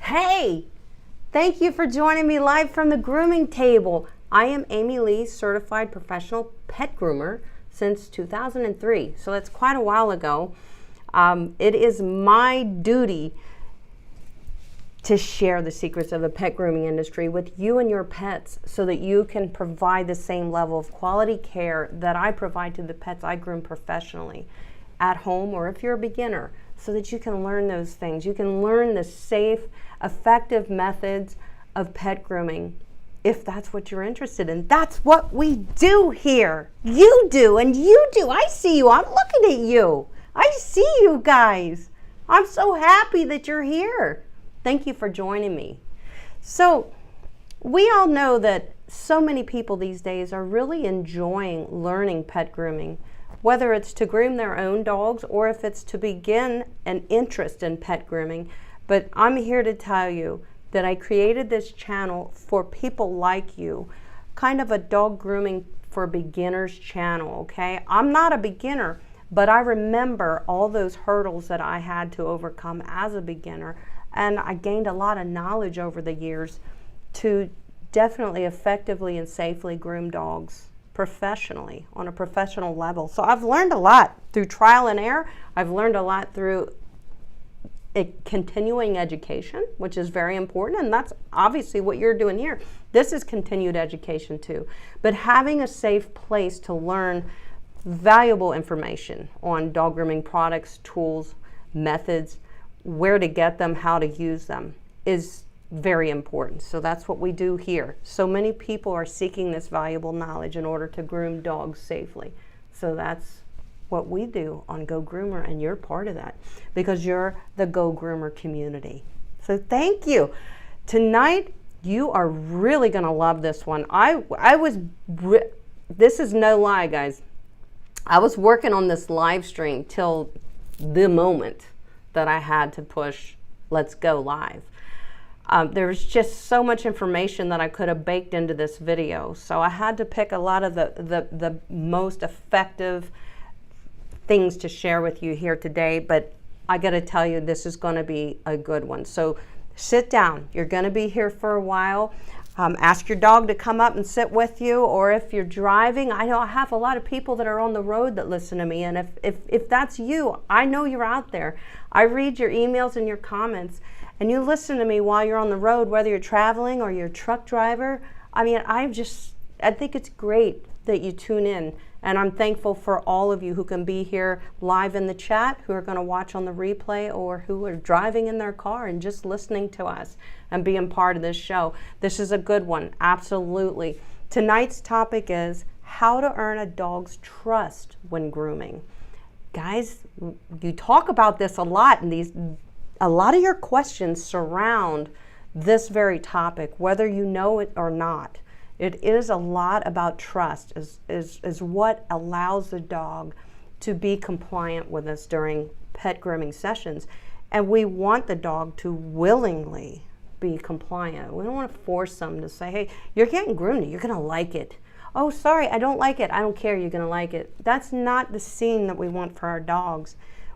Hey, thank you for joining me live from the grooming table. I am Amy Lee, certified professional pet groomer since 2003, so that's quite a while ago. It is my duty to share the secrets of the pet grooming industry with you and your pets so that you can provide the same level of quality care that I provide to the pets I groom professionally at home, or if you're a beginner, so that you can learn those things. You can learn the safe, effective methods of pet grooming if that's what you're interested in. That's what we do here. You do, and you do. I see you. I'm looking at you. I see you guys. I'm so happy that you're here. Thank you for joining me. So we all know that so many people these days are really enjoying learning pet grooming, whether it's to groom their own dogs or if it's to begin an interest in pet grooming. But I'm here to tell you that I created this channel for people like you, kind of a dog grooming for beginners channel, okay? I'm not a beginner, but I remember all those hurdles that I had to overcome as a beginner, and I gained a lot of knowledge over the years to definitely effectively and safely groom dogs professionally on a professional level. So I've learned a lot through trial and error. I've learned a lot through continuing education, which is very important, and that's obviously what you're doing here. This is continued education too, but having a safe place to learn valuable information on dog grooming products, tools, methods, where to get them, how to use them is very important. So that's what we do here. So many people are seeking this valuable knowledge in order to groom dogs safely. So that's what we do on Go Groomer, and you're part of that because you're the Go Groomer community. So thank you. Tonight, you are really gonna love this one. This is no lie, guys. I was working on this live stream till the moment that I had to push let's go live. There's just so much information that I could have baked into this video. So I had to pick a lot of the most effective things to share with you here today, but I gotta tell you, this is gonna be a good one. So sit down, you're gonna be here for a while. Ask your dog to come up and sit with you, or if you're driving, I know I have a lot of people that are on the road that listen to me, and if that's you, I know you're out there. I read your emails and your comments, and you listen to me while you're on the road, whether you're traveling or you're a truck driver. I mean, I think it's great that you tune in, and I'm thankful for all of you who can be here live in the chat, who are going to watch on the replay, or who are driving in their car and just listening to us and being part of this show. This is a good one, absolutely. Tonight's topic is how to earn a dog's trust when grooming. Guys, you talk about this a lot, and a lot of your questions surround this very topic, whether you know it or not. It is a lot about trust, is what allows the dog to be compliant with us during pet grooming sessions. And we want the dog to willingly be compliant. We don't want to force them to say, hey, you're getting groomed, you're gonna like it. Oh, sorry, I don't like it. I don't care, you're gonna like it. That's not the scene that we want for our dogs.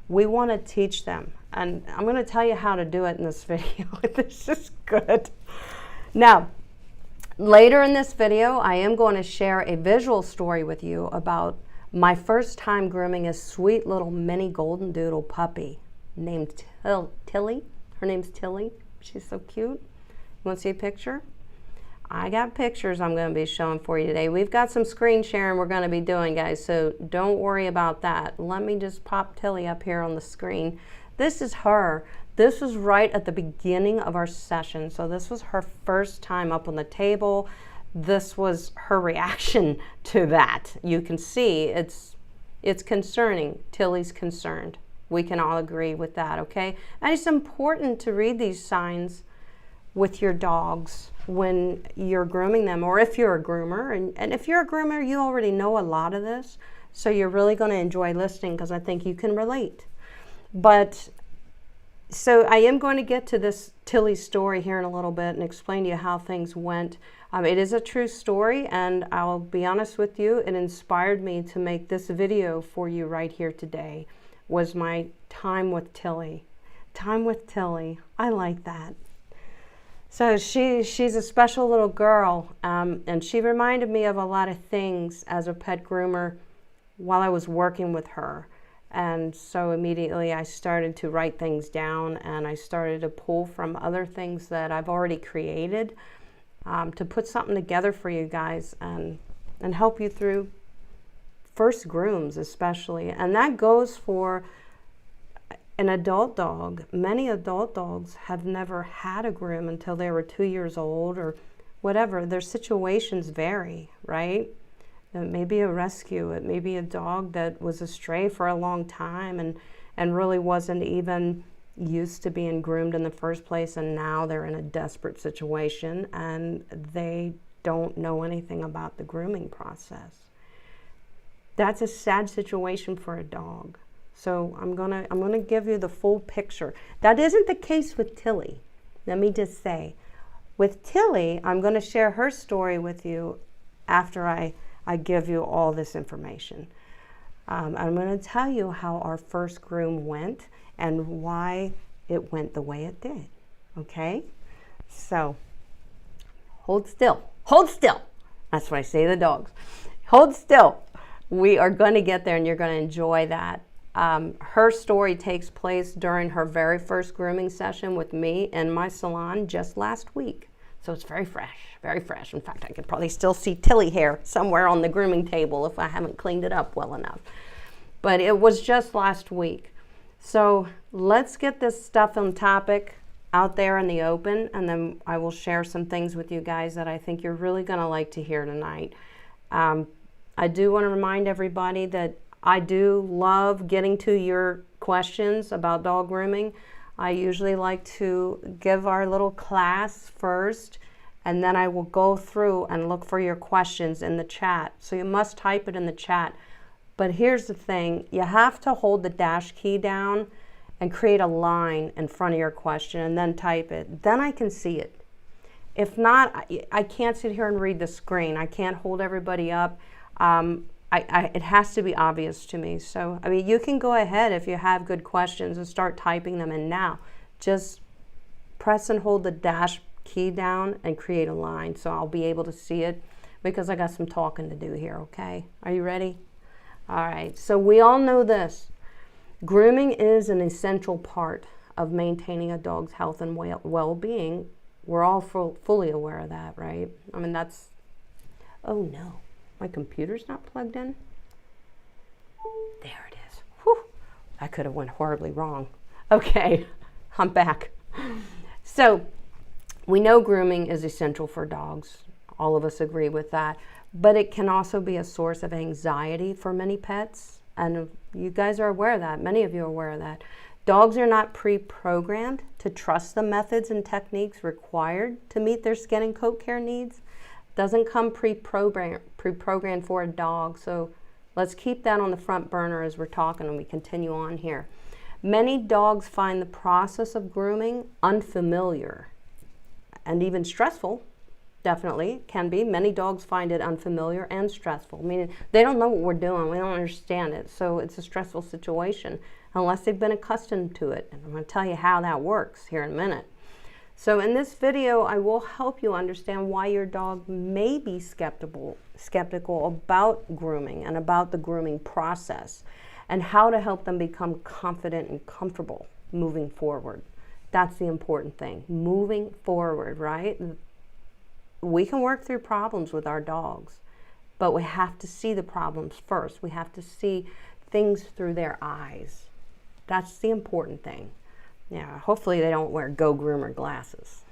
We want to teach them. And I'm gonna tell you how to do it in this video. This is good. Now, later in this video, I am going to share a visual story with you about my first time grooming a sweet little mini golden doodle puppy named Tilly. Her name's Tilly. She's so cute. You want to see a picture? I got pictures I'm going to be showing for you today. We've got some screen sharing we're going to be doing, guys, so don't worry about that. Let me just pop Tilly up here on the screen. This is her. This was right at the beginning of our session, so this was her first time up on the table. This was her reaction to that. You can see it's concerning. Tilly's concerned. We can all agree with that, okay? And it's important to read these signs with your dogs when you're grooming them, or if you're a groomer. And if you're a groomer, you already know a lot of this, so you're really going to enjoy listening because I think you can relate. But so I am going to get to this Tilly story here in a little bit and explain to you how things went. It is a true story, and I'll be honest with you, it inspired me to make this video for you right here today. Was my time with Tilly. Time with Tilly. I like that. So she's a special little girl, and she reminded me of a lot of things as a pet groomer while I was working with her. And so immediately I started to write things down, and I started to pull from other things that I've already created to put something together for you guys and help you through first grooms especially. And that goes for an adult dog. Many adult dogs have never had a groom until they were 2 years old or whatever. Their situations vary, right? It may be a rescue. It may be a dog that was a stray for a long time and really wasn't even used to being groomed in the first place, and now they're in a desperate situation and they don't know anything about the grooming process. That's a sad situation for a dog. So I'm gonna give you the full picture. That isn't the case with Tilly. Let me just say, with Tilly, I'm gonna share her story with you after I give you all this information. I'm gonna tell you how our first groom went and why it went the way it did, okay? So, hold still. Hold still. That's what I say to the dogs. Hold still. We are gonna get there and you're gonna enjoy that. Her story takes place during her very first grooming session with me in my salon just last week. So it's very fresh, very fresh. In fact, I could probably still see Tilly hair somewhere on the grooming table if I haven't cleaned it up well enough. But it was just last week. So let's get this stuff on topic out there in the open, and then I will share some things with you guys that I think you're really gonna like to hear tonight. I do wanna remind everybody that I do love getting to your questions about dog grooming. I usually like to give our little class first, and then I will go through and look for your questions in the chat. So you must type it in the chat. But here's the thing, you have to hold the dash key down and create a line in front of your question and then type it. Then I can see it. If not, I can't sit here and read the screen. I can't hold everybody up. It has to be obvious to me. So, I mean, you can go ahead if you have good questions and start typing them in now. Just press and hold the dash key down and create a line so I'll be able to see it because I got some talking to do here, okay? Are you ready? All right, so we all know this. Grooming is an essential part of maintaining a dog's health and well-being. We're all fully aware of that, right? I mean, that's, oh no. My computer's not plugged in. There it is. Whew. That could have went horribly wrong. Okay, I'm back. So we know grooming is essential for dogs. All of us agree with that. But it can also be a source of anxiety for many pets. And you guys are aware of that. Many of you are aware of that. Dogs are not pre-programmed to trust the methods and techniques required to meet their skin and coat care needs. Doesn't come pre-programmed for a dog, so let's keep that on the front burner as we're talking and we continue on here. Many dogs find the process of grooming unfamiliar and even stressful. Definitely can be. Many dogs find it unfamiliar and stressful, meaning they don't know what we're doing, we don't understand it, so it's a stressful situation unless they've been accustomed to it. And I'm going to tell you how that works here in a minute. So in this video, I will help you understand why your dog may be skeptical about grooming and about the grooming process and how to help them become confident and comfortable moving forward. That's the important thing, moving forward, right? We can work through problems with our dogs, but we have to see the problems first. We have to see things through their eyes. That's the important thing. Yeah, hopefully they don't wear Go Groomer glasses.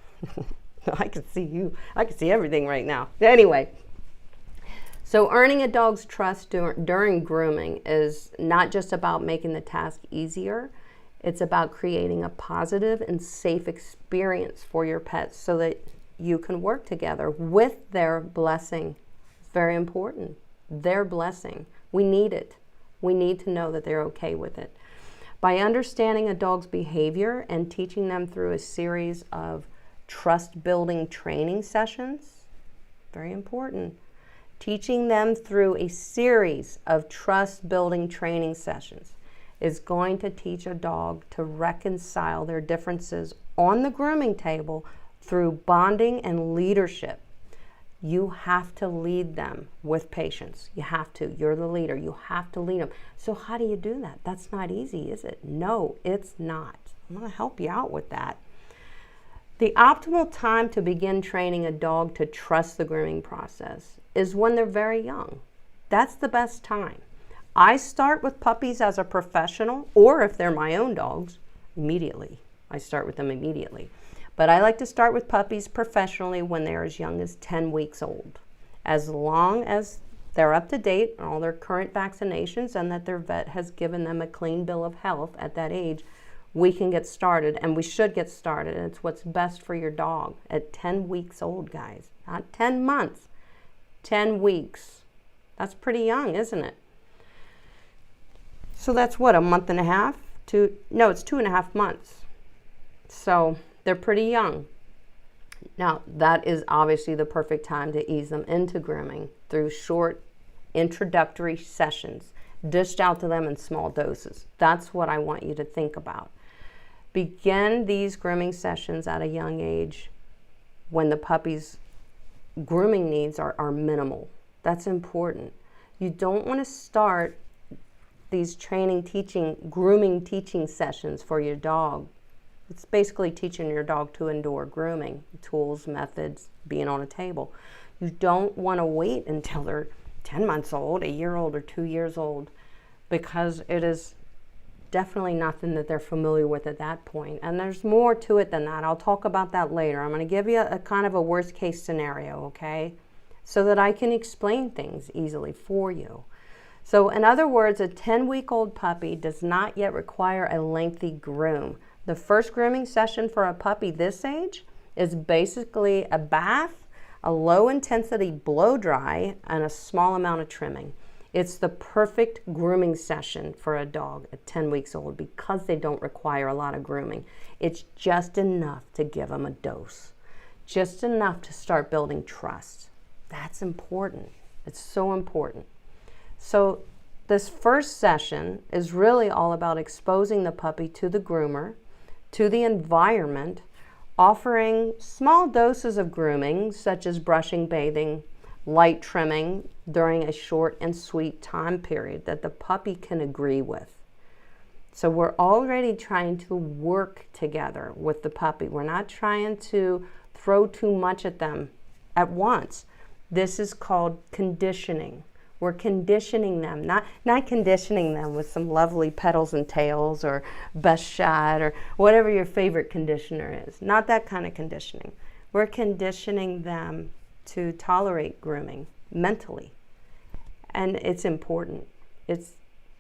I can see you. I can see everything right now. Anyway, so earning a dog's trust during grooming is not just about making the task easier. It's about creating a positive and safe experience for your pets so that you can work together with their blessing. It's very important. Their blessing. We need it. We need to know that they're okay with it. By understanding a dog's behavior and teaching them through a series of trust-building training sessions, very important, teaching them through a series of trust-building training sessions is going to teach a dog to reconcile their differences on the grooming table through bonding and leadership. You have to lead them with patience. You have to. You're the leader. You have to lead them. So how do you do that? That's not easy, is it? No, it's not. I'm going to help you out with that. The optimal time to begin training a dog to trust the grooming process is when they're very young. That's the best time. I start with puppies as a professional, or if they're my own dogs, immediately. I start with them immediately. But I like to start with puppies professionally when they're as young as 10 weeks old. As long as they're up to date on all their current vaccinations and that their vet has given them a clean bill of health at that age, we can get started, and we should get started. And it's what's best for your dog at 10 weeks old, guys. Not 10 months, 10 weeks. That's pretty young, isn't it? So that's what, a month and a half? No, it's 2.5 months. So they're pretty young. Now, that is obviously the perfect time to ease them into grooming through short introductory sessions, dished out to them in small doses. That's what I want you to think about. Begin these grooming sessions at a young age when the puppy's grooming needs are minimal. That's important. You don't want to start these grooming teaching sessions for your dog. It's basically teaching your dog to endure grooming, tools, methods, being on a table. You don't want to wait until they're 10 months old, a year old, or 2 years old, because it is definitely nothing that they're familiar with at that point. And there's more to it than that. I'll talk about that later. I'm going to give you a kind of a worst case scenario, okay? So that I can explain things easily for you. So in other words, a 10-week-old puppy does not yet require a lengthy groom. The first grooming session for a puppy this age is basically a bath, a low-intensity blow dry, and a small amount of trimming. It's the perfect grooming session for a dog at 10 weeks old because they don't require a lot of grooming. It's just enough to give them a dose, just enough to start building trust. That's important. It's so important. So this first session is really all about exposing the puppy to the groomer, to the environment, offering small doses of grooming, such as brushing, bathing, light trimming during a short and sweet time period that the puppy can agree with. So we're already trying to work together with the puppy. We're not trying to throw too much at them at once. This is called conditioning. We're conditioning them, not conditioning them with some lovely petals and tails or best shot or whatever your favorite conditioner is. Not that kind of conditioning. We're conditioning them to tolerate grooming mentally. And it's important.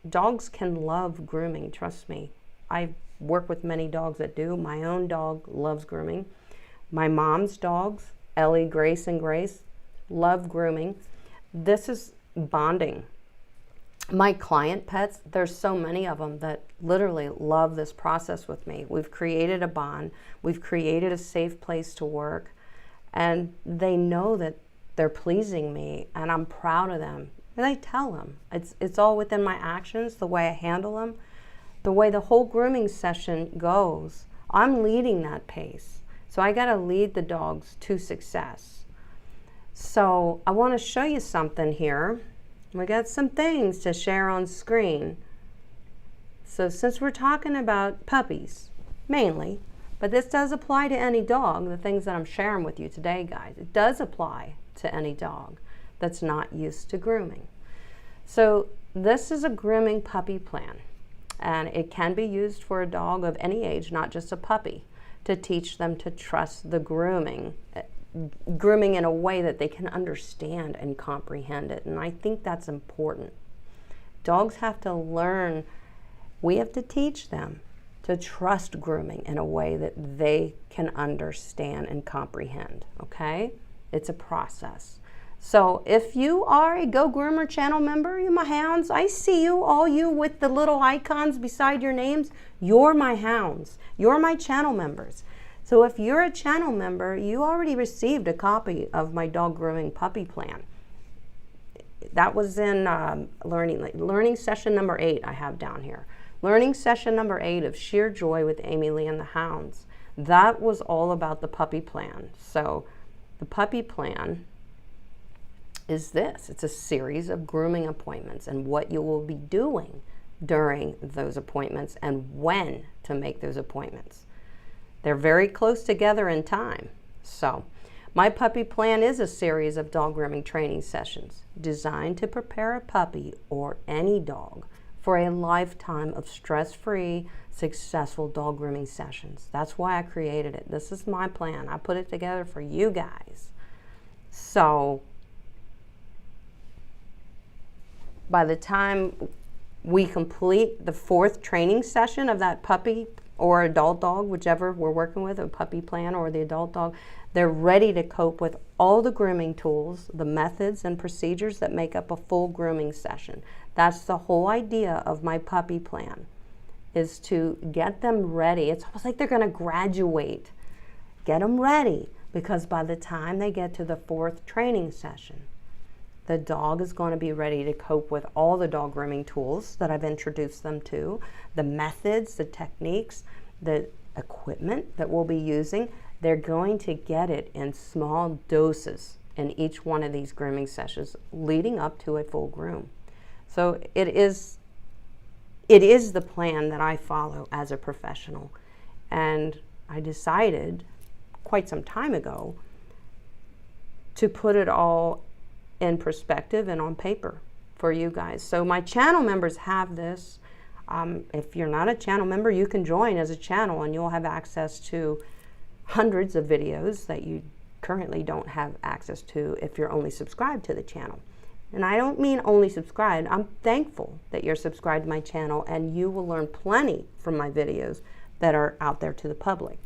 Dogs can love grooming, trust me. I work with many dogs that do. My own dog loves grooming. My mom's dogs, Ellie, Grace, and Grace, love grooming. This is bonding. My client pets, there's so many of them that literally love this process with me. We've created a bond. We've created a safe place to work. And they know that they're pleasing me and I'm proud of them. And I tell them. It's all within my actions, the way I handle them, the way the whole grooming session goes. I'm leading that pace. So I got to lead the dogs to success. So I want to show you something here. We got some things to share on screen. So since we're talking about puppies, mainly, but this does apply to any dog, the things that I'm sharing with you today, guys. It does apply to any dog that's not used to grooming. So this is a grooming puppy plan, and it can be used for a dog of any age, not just a puppy, to teach them to trust the grooming in a way that they can understand and comprehend it. And I think that's important. Dogs have to learn, we have to teach them to trust grooming in a way that they can understand and comprehend, okay? It's a process. So if you are a Go Groomer channel member, you my hounds, I see you, all you with the little icons beside your names, you're my hounds. You're my channel members. So if you're a channel member, you already received a copy of my dog grooming puppy plan. That was in learning session number 8 I have down here. Learning session number 8 of Sheer Joy with Amy Lee and the Hounds. That was all about the puppy plan. So the puppy plan is this. It's a series of grooming appointments and what you will be doing during those appointments and when to make those appointments. They're very close together in time. So my puppy plan is a series of dog grooming training sessions designed to prepare a puppy or any dog for a lifetime of stress-free, successful dog grooming sessions. That's why I created it. This is my plan. I put it together for you guys. So by the time we complete the 4th training session of that puppy or adult dog, whichever we're working with, a puppy plan or the adult dog, they're ready to cope with all the grooming tools, the methods and procedures that make up a full grooming session. That's the whole idea of my puppy plan, is to get them ready. It's almost like they're going to graduate. Get them ready, because by the time they get to the 4th training session, the dog is going to be ready to cope with all the dog grooming tools that I've introduced them to, the methods, the techniques, the equipment that we'll be using. They're going to get it in small doses in each one of these grooming sessions leading up to a full groom. So it is the plan that I follow as a professional. And I decided quite some time ago to put it all in perspective and on paper for you guys. So my channel members have this. If you're not a channel member, you can join as a channel and you'll have access to hundreds of videos that you currently don't have access to if you're only subscribed to the channel. And I don't mean only subscribed. I'm thankful that you're subscribed to my channel and you will learn plenty from my videos that are out there to the public.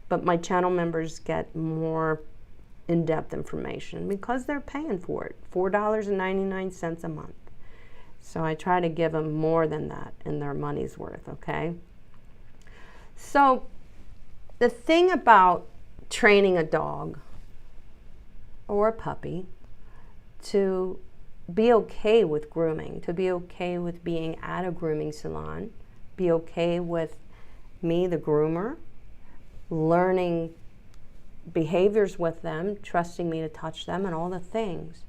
But my channel members get more in-depth information because they're paying for it, $4.99 a month. So I try to give them more than that in their money's worth, okay? So the thing about training a dog or a puppy to be okay with grooming, to be okay with being at a grooming salon, be okay with me, the groomer, learning behaviors with them, trusting me to touch them and all the things.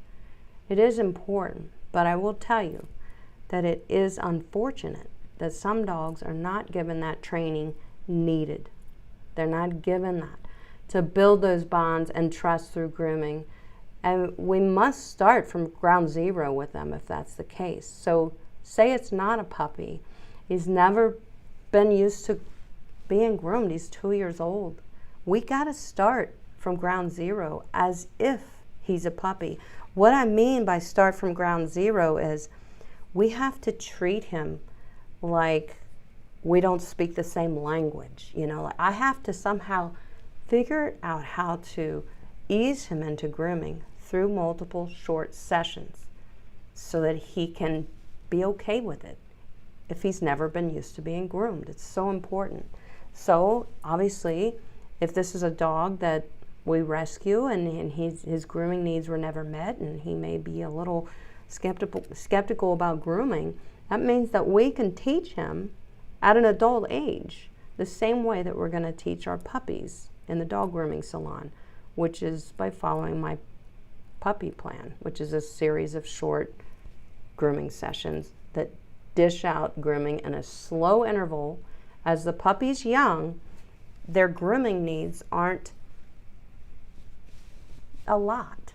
It is important, but I will tell you that it is unfortunate that some dogs are not given that training needed. They're not given that to build those bonds and trust through grooming. And we must start from ground zero with them if that's the case. So say it's not a puppy. He's never been used to being groomed. He's 2 years old. We got to start from ground zero as if he's a puppy. What I mean by start from ground zero is we have to treat him like we don't speak the same language. You know, like I have to somehow figure out how to ease him into grooming through multiple short sessions so that he can be okay with it if he's never been used to being groomed. It's so important. So obviously, if this is a dog that we rescue and his grooming needs were never met and he may be a little skeptical about grooming, that means that we can teach him at an adult age the same way that we're going to teach our puppies in the dog grooming salon, which is by following my puppy plan, which is a series of short grooming sessions that dish out grooming in a slow interval. As the puppy's young, their grooming needs aren't a lot.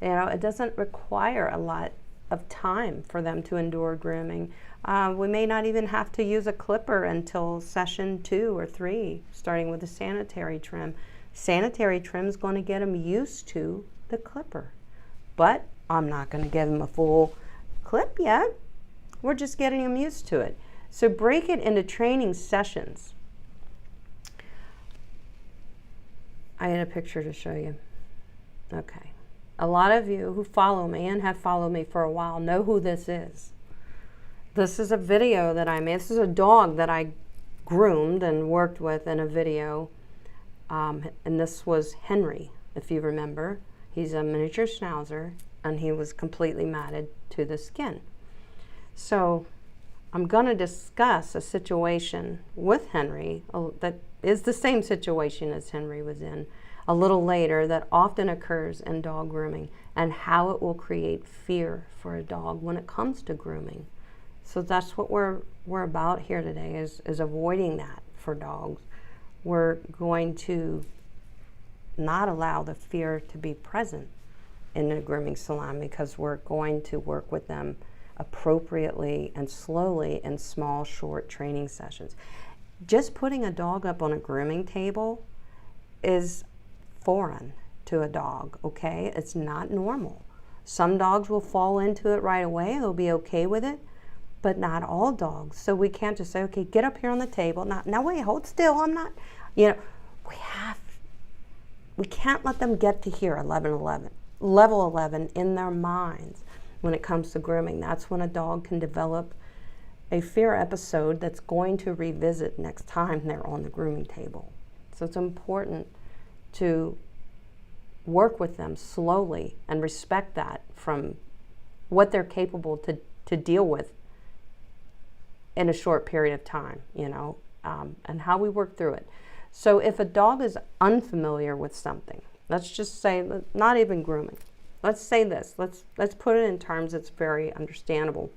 You know, it doesn't require a lot of time for them to endure grooming. We may not even have to use a clipper until session 2 or 3, starting with the sanitary trim. Sanitary trim is going to get them used to the clipper. But I'm not going to give them a full clip yet. We're just getting them used to it. So break it into training sessions. I had a picture to show you. Okay. A lot of you who follow me and have followed me for a while know who this is. This is a video that I made. This is a dog that I groomed and worked with in a video. And this was Henry, if you remember. He's a miniature schnauzer, and he was completely matted to the skin. So I'm going to discuss a situation with Henry that is the same situation as Henry was in a little later that often occurs in dog grooming, and how it will create fear for a dog when it comes to grooming. So that's what we're about here today, is avoiding that for dogs. We're going to not allow the fear to be present in a grooming salon, because we're going to work with them appropriately and slowly in small, short training sessions. Just putting a dog up on a grooming table is foreign to a dog, okay? It's not normal. Some dogs will fall into it right away, they'll be okay with it, but not all dogs. So we can't just say, okay, get up here on the table. Now wait, hold still, I'm not, we can't let them get to here, level 11 in their minds when it comes to grooming. That's when a dog can develop a fear episode that's going to revisit next time they're on the grooming table. So it's important to work with them slowly and respect that from what they're capable to deal with in a short period of time, and how we work through it. So if a dog is unfamiliar with something, let's just say, not even grooming, let's say this, let's put it in terms that's very understandable.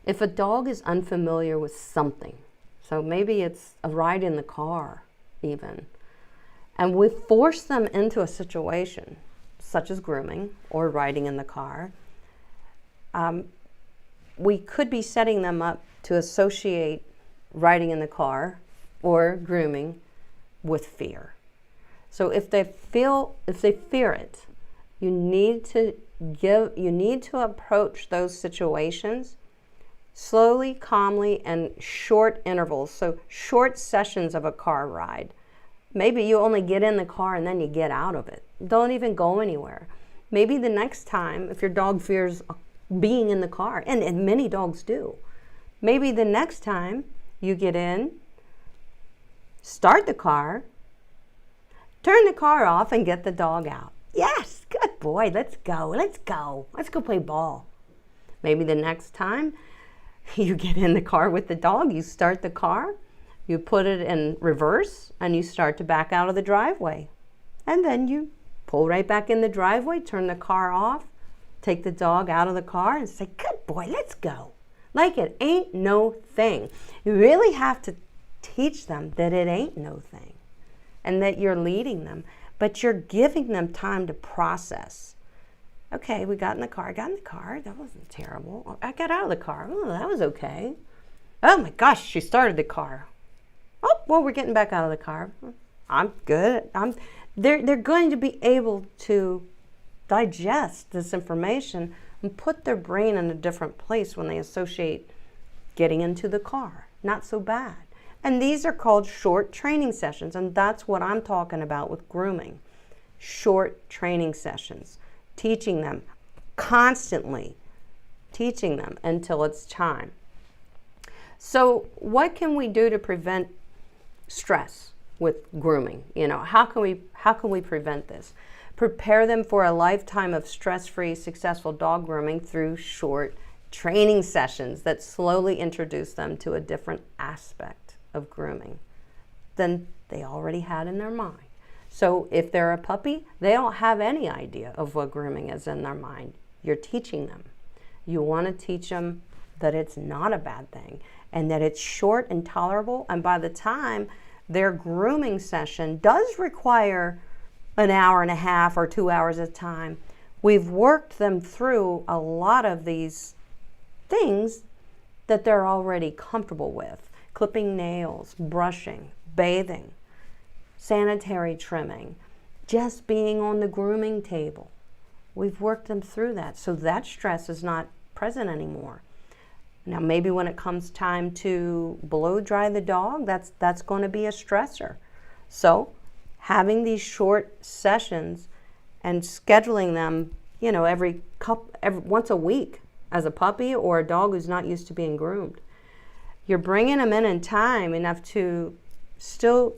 If a dog is unfamiliar with something, so maybe it's a ride in the car even, and we force them into a situation such as grooming or riding in the car, we could be setting them up to associate riding in the car or grooming with fear. So if they fear it, you need to approach those situations slowly, calmly, and short intervals. So short sessions of a car ride. Maybe you only get in the car and then you get out of it. Don't even go anywhere. Maybe the next time, if your dog fears being in the car, and many dogs do, maybe the next time you get in, start the car, turn the car off, and get the dog out. Yes, good boy, let's go play ball. Maybe the next time you get in the car with the dog, you start the car, you put it in reverse, and you start to back out of the driveway. And then you pull right back in the driveway, turn the car off, take the dog out of the car, and say, good boy, let's go. Like it ain't no thing. You really have to teach them that it ain't no thing and that you're leading them, but you're giving them time to process. Okay, we got in the car, that wasn't terrible. I got out of the car, oh, that was okay. Oh my gosh, she started the car. Oh, well, we're getting back out of the car. I'm good. They're going to be able to digest this information and put their brain in a different place when they associate getting into the car. Not so bad. And these are called short training sessions, and that's what I'm talking about with grooming. Short training sessions. Teaching them, constantly teaching them until it's time. So what can we do to prevent stress with grooming? How can we prevent this? Prepare them for a lifetime of stress-free, successful dog grooming through short training sessions that slowly introduce them to a different aspect of grooming than they already had in their mind. So if they're a puppy, they don't have any idea of what grooming is in their mind. You're teaching them. You want to teach them that it's not a bad thing and that it's short and tolerable. And by the time their grooming session does require an hour and a half or 2 hours at a time, we've worked them through a lot of these things that they're already comfortable with. Clipping nails, brushing, bathing, sanitary trimming, just being on the grooming table. We've worked them through that, so that stress is not present anymore. Now maybe when it comes time to blow dry the dog, that's going to be a stressor. So having these short sessions and scheduling them, every once a week as a puppy or a dog who's not used to being groomed. You're bringing them in time enough to still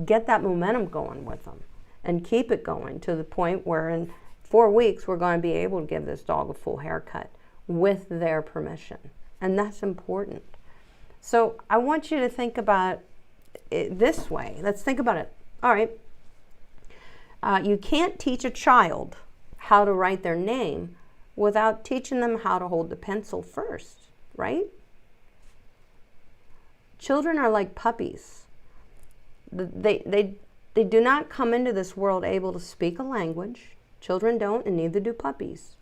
get that momentum going with them and keep it going to the point where in 4 weeks we're going to be able to give this dog a full haircut with their permission. And that's important. So I want you to think about this way. Let's think about it. All right. You can't teach a child how to write their name without teaching them how to hold the pencil first, right? Children are like puppies. They do not come into this world able to speak a language. Children don't, and neither do puppies.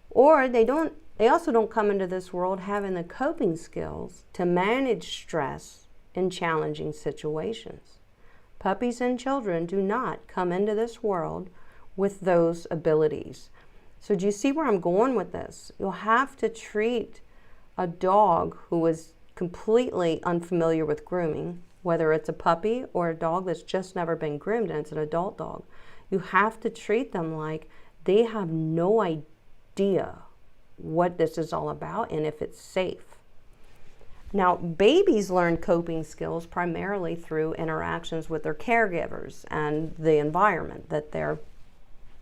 Or they also don't come into this world having the coping skills to manage stress in challenging situations. Puppies and children do not come into this world with those abilities. So do you see where I'm going with this? You'll have to treat a dog who is completely unfamiliar with grooming, whether it's a puppy or a dog that's just never been groomed and it's an adult dog. You have to treat them like they have no idea what this is all about and if it's safe. Now, babies learn coping skills primarily through interactions with their caregivers and the environment that they're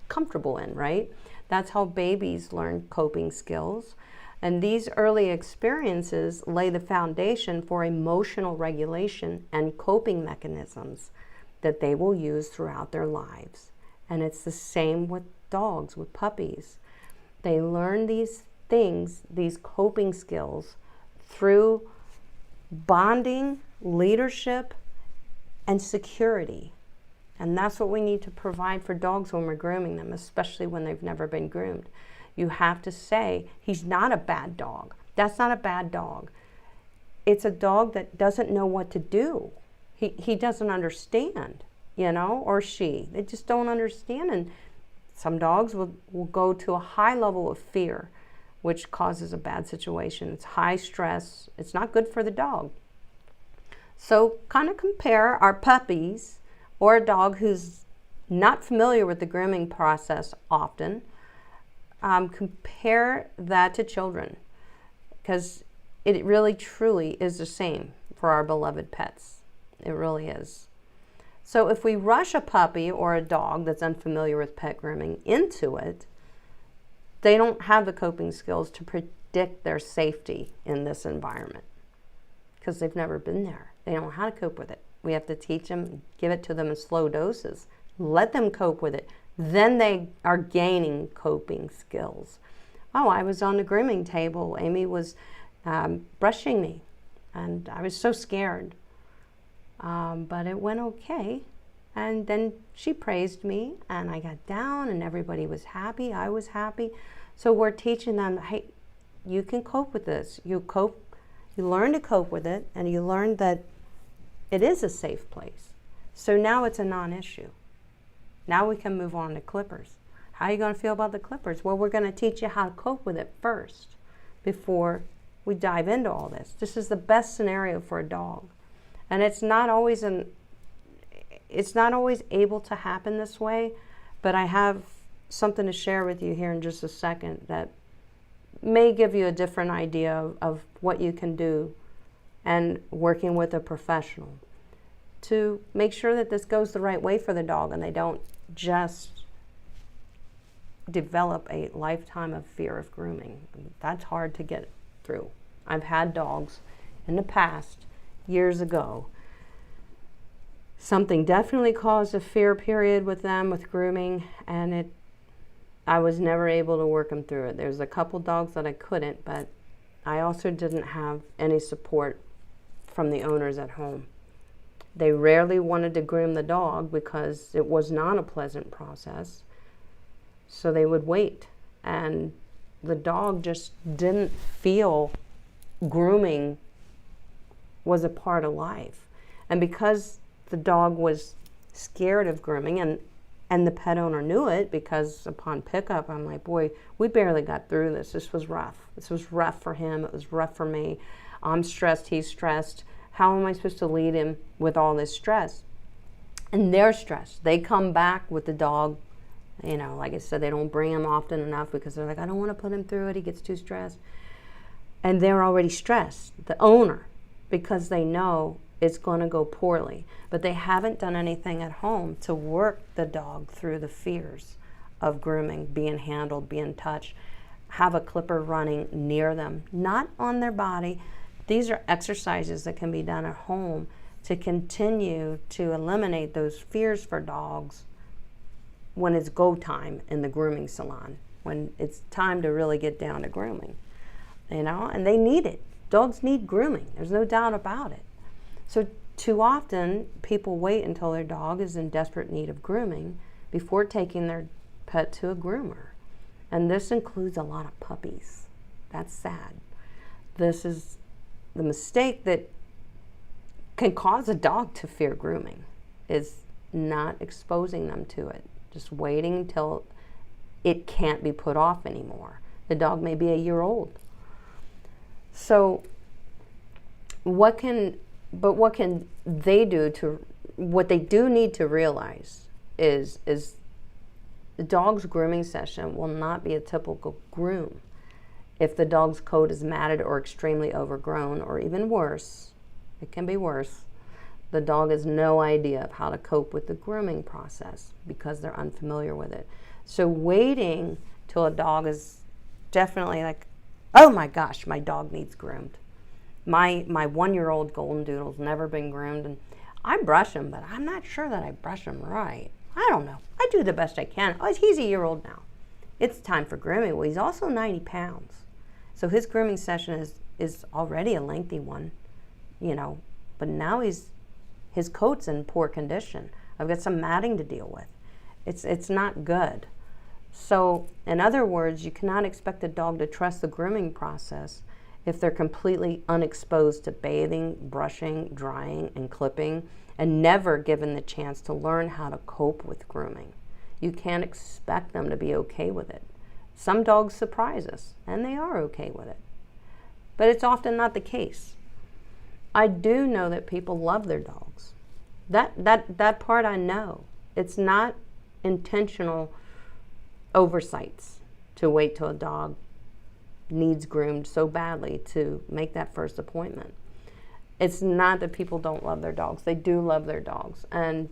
comfortable in, right? That's how babies learn coping skills. And these early experiences lay the foundation for emotional regulation and coping mechanisms that they will use throughout their lives. And it's the same with dogs, with puppies. They learn these things, these coping skills, through bonding, leadership, and security. And that's what we need to provide for dogs when we're grooming them, especially when they've never been groomed. You have to say, he's not a bad dog. That's not a bad dog. It's a dog that doesn't know what to do. He doesn't understand, you know, or she. They just don't understand. And some dogs will go to a high level of fear, which causes a bad situation. It's high stress. It's not good for the dog. So kind of compare our puppies or a dog who's not familiar with the grooming process often. Compare that to children, because it really truly is the same for our beloved pets. It really is. So if we rush a puppy or a dog that's unfamiliar with pet grooming into it, they don't have the coping skills to predict their safety in this environment because they've never been there. They don't know how to cope with it. We have to teach them, give it to them in slow doses, let them cope with it. Then they are gaining coping skills. Oh, I was on the grooming table. Amy was brushing me, and I was so scared. But it went okay. And then she praised me, and I got down, and everybody was happy. I was happy. So we're teaching them, hey, you can cope with this. You learn to cope with it, and you learn that it is a safe place. So now it's a non-issue. Now we can move on to clippers. How are you going to feel about the clippers? Well, we're going to teach you how to cope with it first before we dive into all this. This is the best scenario for a dog. And it's not always able to happen this way, but I have something to share with you here in just a second that may give you a different idea of what you can do and working with a professional to make sure that this goes the right way for the dog and they don't just develop a lifetime of fear of grooming. That's hard to get through. I've had dogs in the past, years ago. Something definitely caused a fear period with them with grooming, and I was never able to work them through it. There's a couple dogs that I couldn't, but I also didn't have any support from the owners at home. They rarely wanted to groom the dog because it was not a pleasant process. So they would wait. And the dog just didn't feel grooming was a part of life. And because the dog was scared of grooming, and the pet owner knew it, because upon pickup, I'm like, boy, we barely got through this. This was rough. This was rough for him. It was rough for me. I'm stressed. He's stressed. How am I supposed to lead him with all this stress? And they're stressed. They come back with the dog. You know, like I said, they don't bring him often enough because they're like, I don't want to put him through it. He gets too stressed. And they're already stressed, the owner, because they know it's going to go poorly. But they haven't done anything at home to work the dog through the fears of grooming, being handled, being touched, have a clipper running near them, not on their body. These are exercises that can be done at home to continue to eliminate those fears for dogs when it's go time in the grooming salon, when it's time to really get down to grooming, and they need it. Dogs need grooming. There's no doubt about it. So too often, people wait until their dog is in desperate need of grooming before taking their pet to a groomer. And this includes a lot of puppies. That's sad. This is the mistake that can cause a dog to fear grooming, is not exposing them to it. Just waiting until it can't be put off anymore. The dog may be a year old. So what can they do to, what they do need to realize is the dog's grooming session will not be a typical groom. If the dog's coat is matted or extremely overgrown, or even worse, it can be worse, the dog has no idea of how to cope with the grooming process because they're unfamiliar with it. So waiting till a dog is definitely like, oh my gosh, my dog needs groomed. My 1-year-old golden doodle's never been groomed, and I brush him, but I'm not sure that I brush him right. I don't know. I do the best I can. Oh, he's a year old now. It's time for grooming. Well, he's also 90 pounds. So his grooming session is already a lengthy one, but now his coat's in poor condition. I've got some matting to deal with. It's not good. So in other words, you cannot expect a dog to trust the grooming process if they're completely unexposed to bathing, brushing, drying, and clipping, and never given the chance to learn how to cope with grooming. You can't expect them to be okay with it. Some dogs surprise us, and they are okay with it. But it's often not the case. I do know that people love their dogs. That part I know. It's not intentional oversights to wait till a dog needs groomed so badly to make that first appointment. It's not that people don't love their dogs. They do love their dogs, and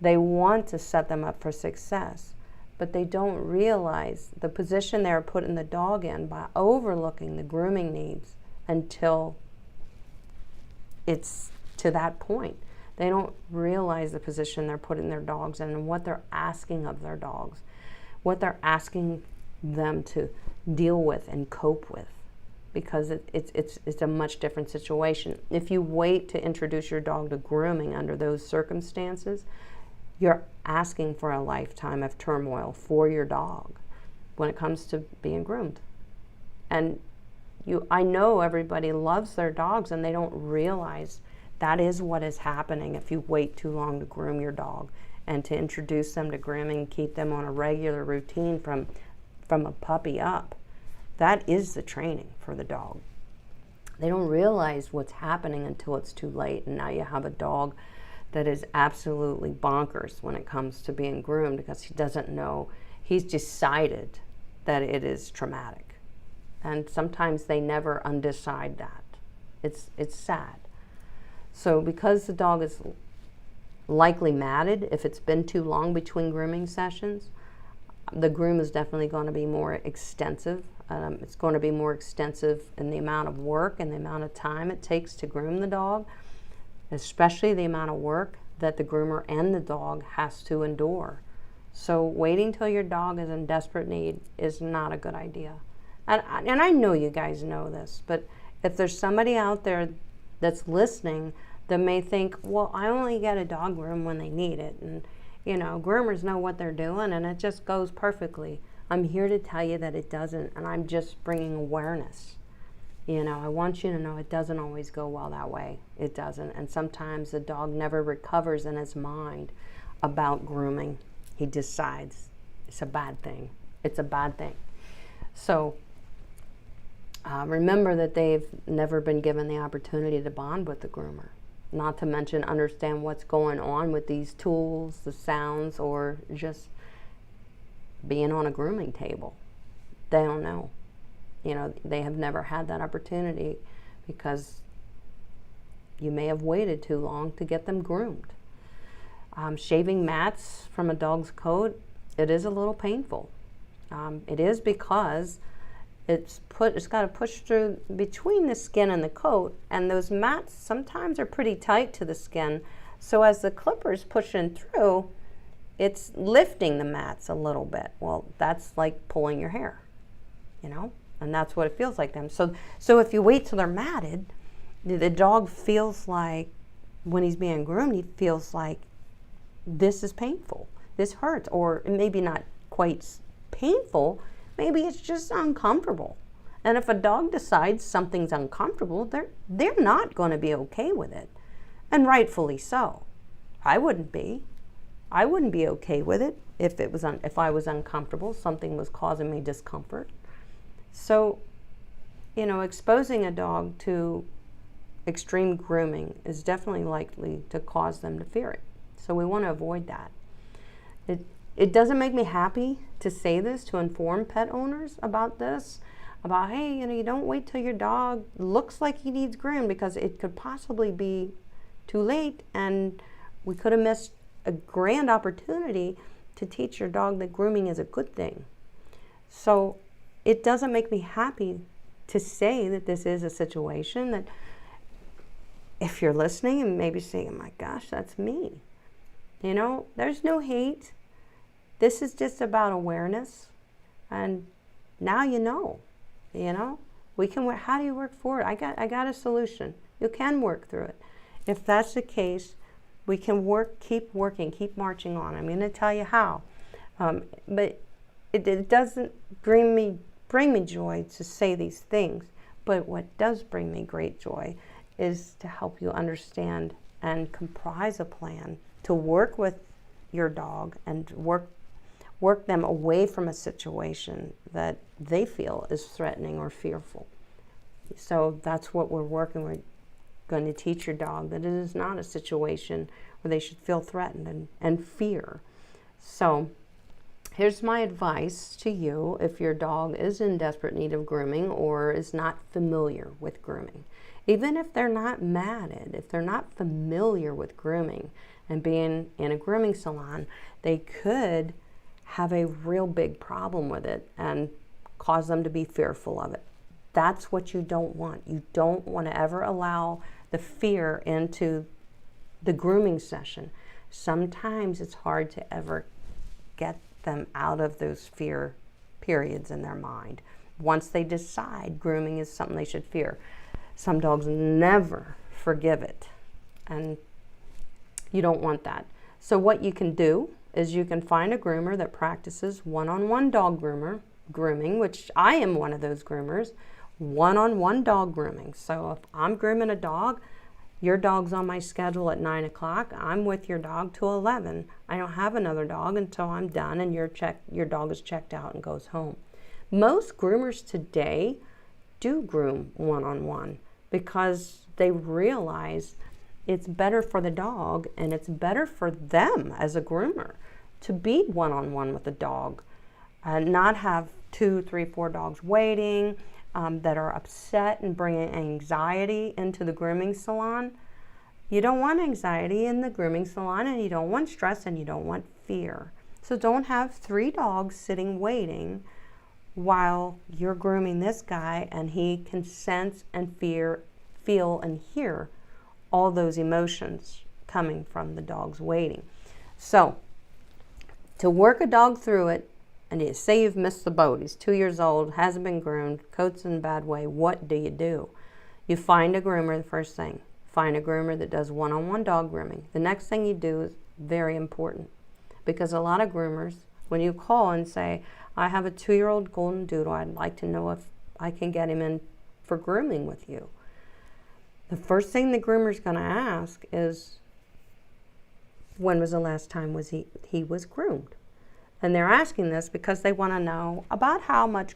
they want to set them up for success, but they don't realize the position they're putting the dog in by overlooking the grooming needs until it's to that point. They don't realize the position they're putting their dogs in and what they're asking of their dogs, what they're asking them to deal with and cope with, because it's a much different situation. If you wait to introduce your dog to grooming under those circumstances, you're asking for a lifetime of turmoil for your dog when it comes to being groomed. And I know everybody loves their dogs, and they don't realize that is what is happening if you wait too long to groom your dog and to introduce them to grooming, keep them on a regular routine from a puppy up. That is the training for the dog. They don't realize what's happening until it's too late, and now you have a dog that is absolutely bonkers when it comes to being groomed because he doesn't know. He's decided that it is traumatic, and sometimes they never undecide that. It's sad. So because the dog is likely matted, if it's been too long between grooming sessions, the groom is definitely going to be more extensive. It's going to be more extensive in the amount of work and the amount of time it takes to groom the dog, especially the amount of work that the groomer and the dog has to endure. So waiting till your dog is in desperate need is not a good idea. And I know you guys know this, but if there's somebody out there that's listening that may think, well, I only get a dog groom when they need it, and groomers know what they're doing and it just goes perfectly. I'm here to tell you that it doesn't, and I'm just bringing awareness. I want you to know it doesn't always go well that way. It doesn't, and sometimes the dog never recovers in his mind about grooming. He decides it's a bad thing. It's a bad thing. So remember that they've never been given the opportunity to bond with the groomer. Not to mention understand what's going on with these tools, the sounds, or just being on a grooming table. They don't know. They have never had that opportunity because you may have waited too long to get them groomed. Shaving mats from a dog's coat, it is a little painful. It is because It's got to push through between the skin and the coat, and those mats sometimes are pretty tight to the skin. So as the clipper's pushing through, it's lifting the mats a little bit. Well, that's like pulling your hair, and that's what it feels like then. So if you wait till they're matted, the dog feels like, when he's being groomed, he feels like this is painful, this hurts, or maybe not quite painful, maybe it's just uncomfortable. And if a dog decides something's uncomfortable, they're not going to be okay with it, and rightfully so. I wouldn't be okay with it if I was uncomfortable, something was causing me discomfort. So, exposing a dog to extreme grooming is definitely likely to cause them to fear it. So we want to avoid that. It doesn't make me happy to say this, to inform pet owners about this, about, hey, you don't wait till your dog looks like he needs groomed, because it could possibly be too late, and we could have missed a grand opportunity to teach your dog that grooming is a good thing. So it doesn't make me happy to say that this is a situation that, if you're listening and maybe saying, oh my gosh, that's me. There's no hate. This is just about awareness. And now we can work. How do you work forward? I got a solution. You can work through it. If that's the case, we can keep working, keep marching on. I'm going to tell you how. But it doesn't bring me joy to say these things. But what does bring me great joy is to help you understand and comprise a plan to work with your dog and work them away from a situation that they feel is threatening or fearful. So that's what we're working with. Going to teach your dog that it is not a situation where they should feel threatened and fear. So here's my advice to you if your dog is in desperate need of grooming or is not familiar with grooming. Even if they're not matted, if they're not familiar with grooming and being in a grooming salon, they could have a real big problem with it and cause them to be fearful of it. That's what you don't want. You don't want to ever allow the fear into the grooming session. Sometimes it's hard to ever get them out of those fear periods in their mind once they decide grooming is something they should fear. Some dogs never forgive it, and you don't want that. So what you can do is you can find a groomer that practices one-on-one dog grooming, which I am one of those groomers, one-on-one dog grooming. So if I'm grooming a dog, your dog's on my schedule at 9 o'clock, I'm with your dog till 11. I don't have another dog until I'm done and your dog is checked out and goes home. Most groomers today do groom one-on-one because they realize it's better for the dog and it's better for them as a groomer to be one-on-one with a dog and not have 2, 3, 4 dogs waiting that are upset and bringing anxiety into the grooming salon. You don't want anxiety in the grooming salon, and you don't want stress, and you don't want fear. So don't have 3 dogs sitting waiting while you're grooming this guy and he can sense and feel and hear all those emotions coming from the dogs waiting. So to work a dog through it, and you say you've missed the boat, he's 2 years old, hasn't been groomed, coat's in a bad way, what do? You find a groomer, the first thing. Find a groomer that does one-on-one dog grooming. The next thing you do is very important, because a lot of groomers, when you call and say, I have a 2-year-old golden doodle, I'd like to know if I can get him in for grooming with you. The first thing the groomer's going to ask is, when was the last time he was groomed? And they're asking this because they want to know about how much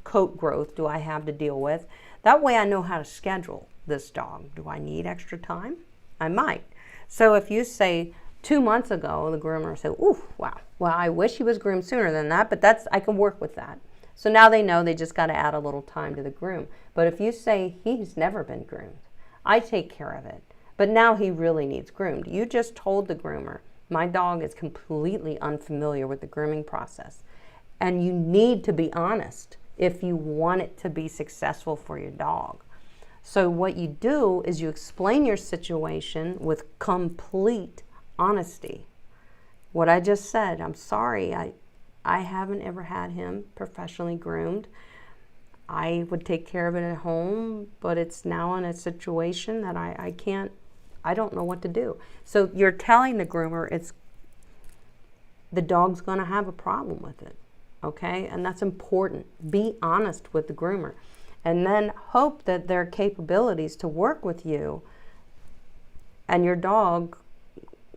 coat growth do I have to deal with. That way I know how to schedule this dog. Do I need extra time? I might. So if you say 2 months ago, the groomer said, ooh, wow, well, I wish he was groomed sooner than that, but I can work with that. So now they know they just got to add a little time to the groom. But if you say he's never been groomed, I take care of it, but now he really needs groomed. You just told the groomer, my dog is completely unfamiliar with the grooming process. And you need to be honest. if you want it to be successful for your dog. So what you do is you explain your situation with complete honesty. What I just said, I'm sorry, I haven't ever had him professionally groomed. I would take care of it at home, but it's now in a situation that I don't know what to do. So you're telling the groomer the dog's gonna have a problem with it, okay? And that's important. Be honest with the groomer. And then hope that their capabilities to work with you and your dog,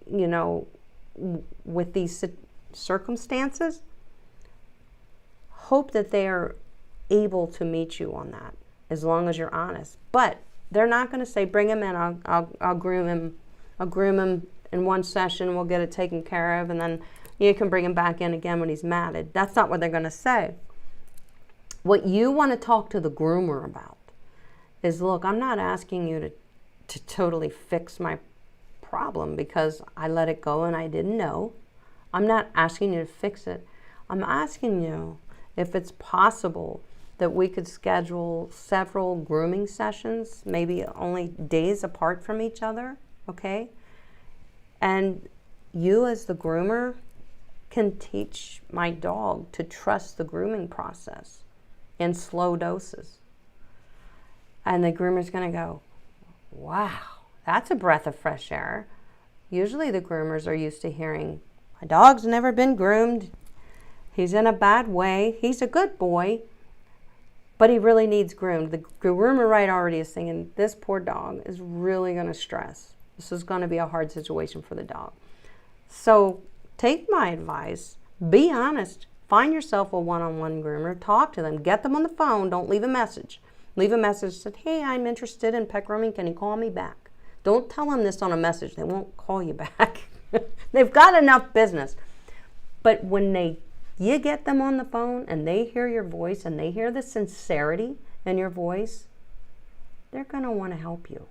you know, with these circumstances, hope that they are able to meet you on that, as long as you're honest. But they're not going to say, bring him in, I'll groom him. I'll groom him in one session, we'll get it taken care of, and then you can bring him back in again when he's matted. That's not what they're going to say. What you want to talk to the groomer about is, look, I'm not asking you to totally fix my problem because I let it go and I didn't know. I'm not asking you to fix it. I'm asking you if it's possible that we could schedule several grooming sessions, maybe only days apart from each other, okay? And you as the groomer can teach my dog to trust the grooming process in slow doses. And the groomer's gonna go, wow, that's a breath of fresh air. Usually the groomers are used to hearing, my dog's never been groomed. He's in a bad way. He's a good boy, but he really needs groomed. The groomer right already is thinking, this poor dog is really gonna stress. This is gonna be a hard situation for the dog. So take my advice, be honest. Find yourself a one-on-one groomer, talk to them, get them on the phone, don't leave a message. Leave a message that, hey, I'm interested in pet grooming, can you call me back? Don't tell them this on a message, they won't call you back. They've got enough business. But when you get them on the phone and they hear your voice and they hear the sincerity in your voice, they're gonna wanna help you.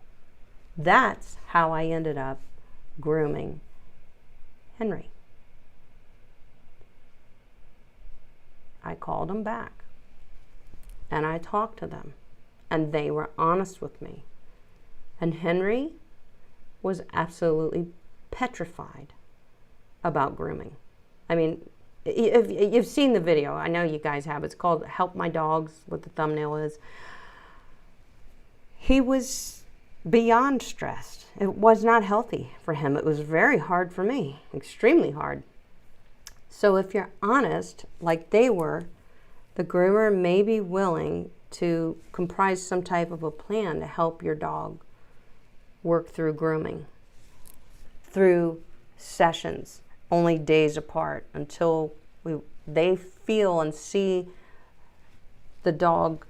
That's how I ended up grooming Henry. I called them back and I talked to them and they were honest with me. And Henry was absolutely petrified about grooming. I mean, if you've seen the video, I know you guys have, it's called Help My Dogs, what the thumbnail is. He was beyond stressed. It was not healthy for him. It was very hard for me, extremely hard. So if you're honest, like they were, the groomer may be willing to comprise some type of a plan to help your dog work through grooming, through sessions, only days apart, until they feel and see the dog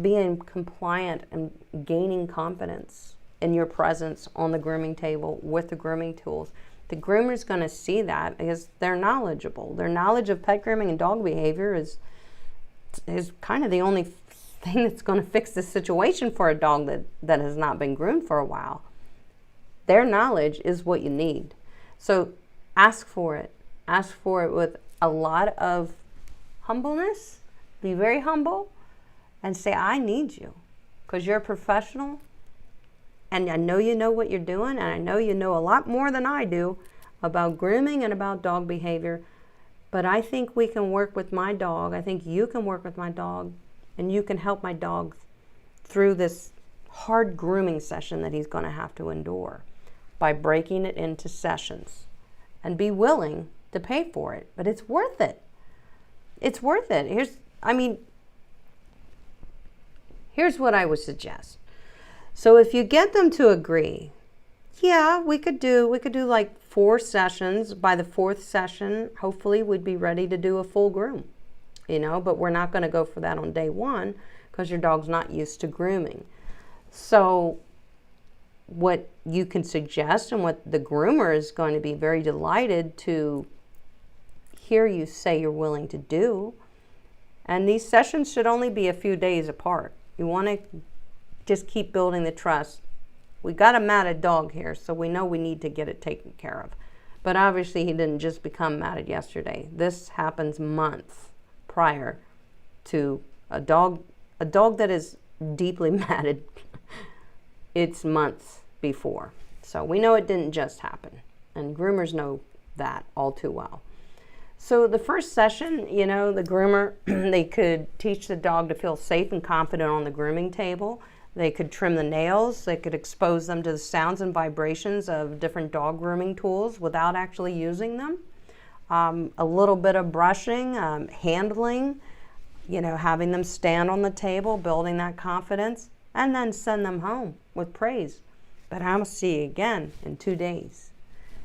being compliant and gaining confidence in your presence on the grooming table with the grooming tools. The groomer's going to see that because they're knowledgeable. Their knowledge of pet grooming and dog behavior is kind of the only thing that's going to fix the situation for a dog that has not been groomed for a while. Their knowledge is what you need. So ask for it. Ask for it with a lot of humbleness. Be very humble and say, I need you because you're a professional. And I know you know what you're doing, and I know you know a lot more than I do about grooming and about dog behavior. But I think we can work with my dog. I think you can work with my dog, and you can help my dog through this hard grooming session that he's going to have to endure by breaking it into sessions. And be willing to pay for it. But it's worth it. It's worth it. Here's what I would suggest. So if you get them to agree, yeah, we could do like 4 sessions. By the 4th session, hopefully we'd be ready to do a full groom, but we're not going to go for that on day 1 because your dog's not used to grooming. So what you can suggest and what the groomer is going to be very delighted to hear you say you're willing to do, and these sessions should only be a few days apart. You want to just keep building the trust. We got a matted dog here, so we know we need to get it taken care of. But obviously he didn't just become matted yesterday. This happens months prior to a dog that is deeply matted. It's months before. So we know it didn't just happen, and groomers know that all too well. So the first session, you know, the groomer, they could teach the dog to feel safe and confident on the grooming table. They could trim the nails. They could expose them to the sounds and vibrations of different dog grooming tools without actually using them. A little bit of brushing, handling, you know, having them stand on the table, building that confidence, and then send them home with praise. But I'm going to see you again in 2 days,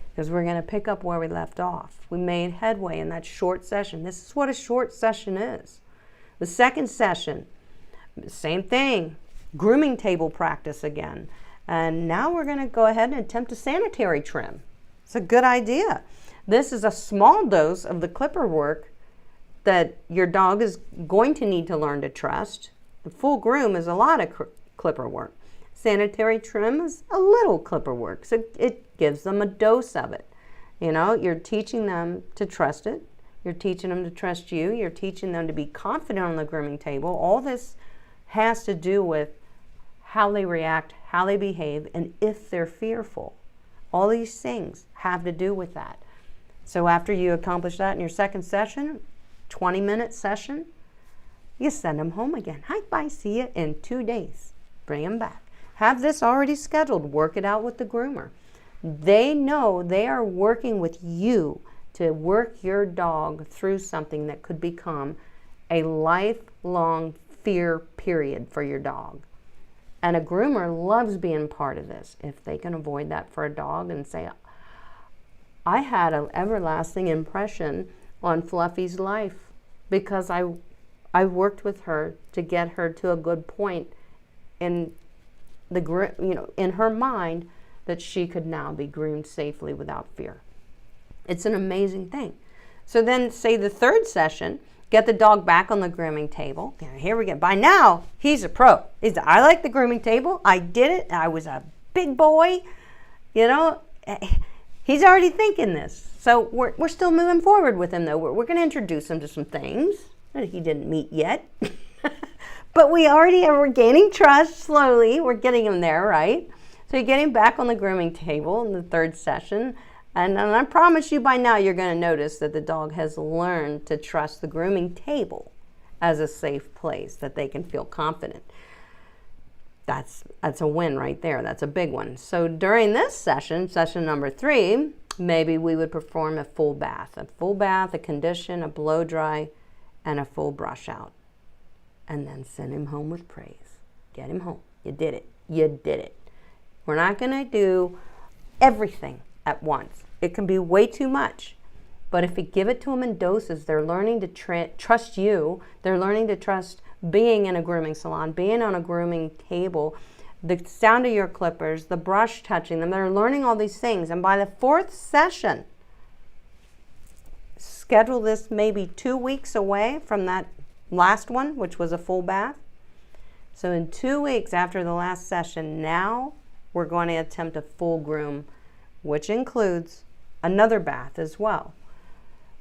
because we're going to pick up where we left off. We made headway in that short session. This is what a short session is. The second session, same thing, grooming table practice again. And now we're going to go ahead and attempt a sanitary trim. It's a good idea. This is a small dose of the clipper work that your dog is going to need to learn to trust. The full groom is a lot of clipper work. Sanitary trim is a little clipper work, so it gives them a dose of it. You know, you're teaching them to trust it. You're teaching them to trust you. You're teaching them to be confident on the grooming table. All this has to do with how they react, how they behave, and if they're fearful. All these things have to do with that. So after you accomplish that in your second session, 20-minute session, you send them home again. Hi, bye, see you in 2 days. Bring them back. Have this already scheduled. Work it out with the groomer. They know they are working with you to work your dog through something that could become a lifelong fear period for your dog. And a groomer loves being part of this if they can avoid that for a dog and say, I had an everlasting impression on Fluffy's life because I worked with her to get her to a good point in in her mind that she could now be groomed safely without fear. It's an amazing thing. So then say the third session, get the dog back on the grooming table. Here we go. By now, he's a pro. I like the grooming table. I did it. I was a big boy. You know, he's already thinking this. So we're still moving forward with him, though. We're going to introduce him to some things that he didn't meet yet. But we're gaining trust slowly. We're getting him there, right? So you get him back on the grooming table in the third session. And I promise you by now you're going to notice that the dog has learned to trust the grooming table as a safe place that they can feel confident. That's a win right there. That's a big one. So during this session, session number 3, maybe we would perform a full bath. A full bath, a condition, a blow dry, and a full brush out. And then send him home with praise. Get him home. You did it. You did it. We're not going to do everything at once. It can be way too much. But if you give it to them in doses, they're learning to trust you. They're learning to trust being in a grooming salon, being on a grooming table, the sound of your clippers, the brush touching them. They're learning all these things. And by the 4th session, schedule this maybe 2 weeks away from that last one, which was a full bath. So in 2 weeks after the last session, now we're going to attempt a full groom, which includes another bath as well.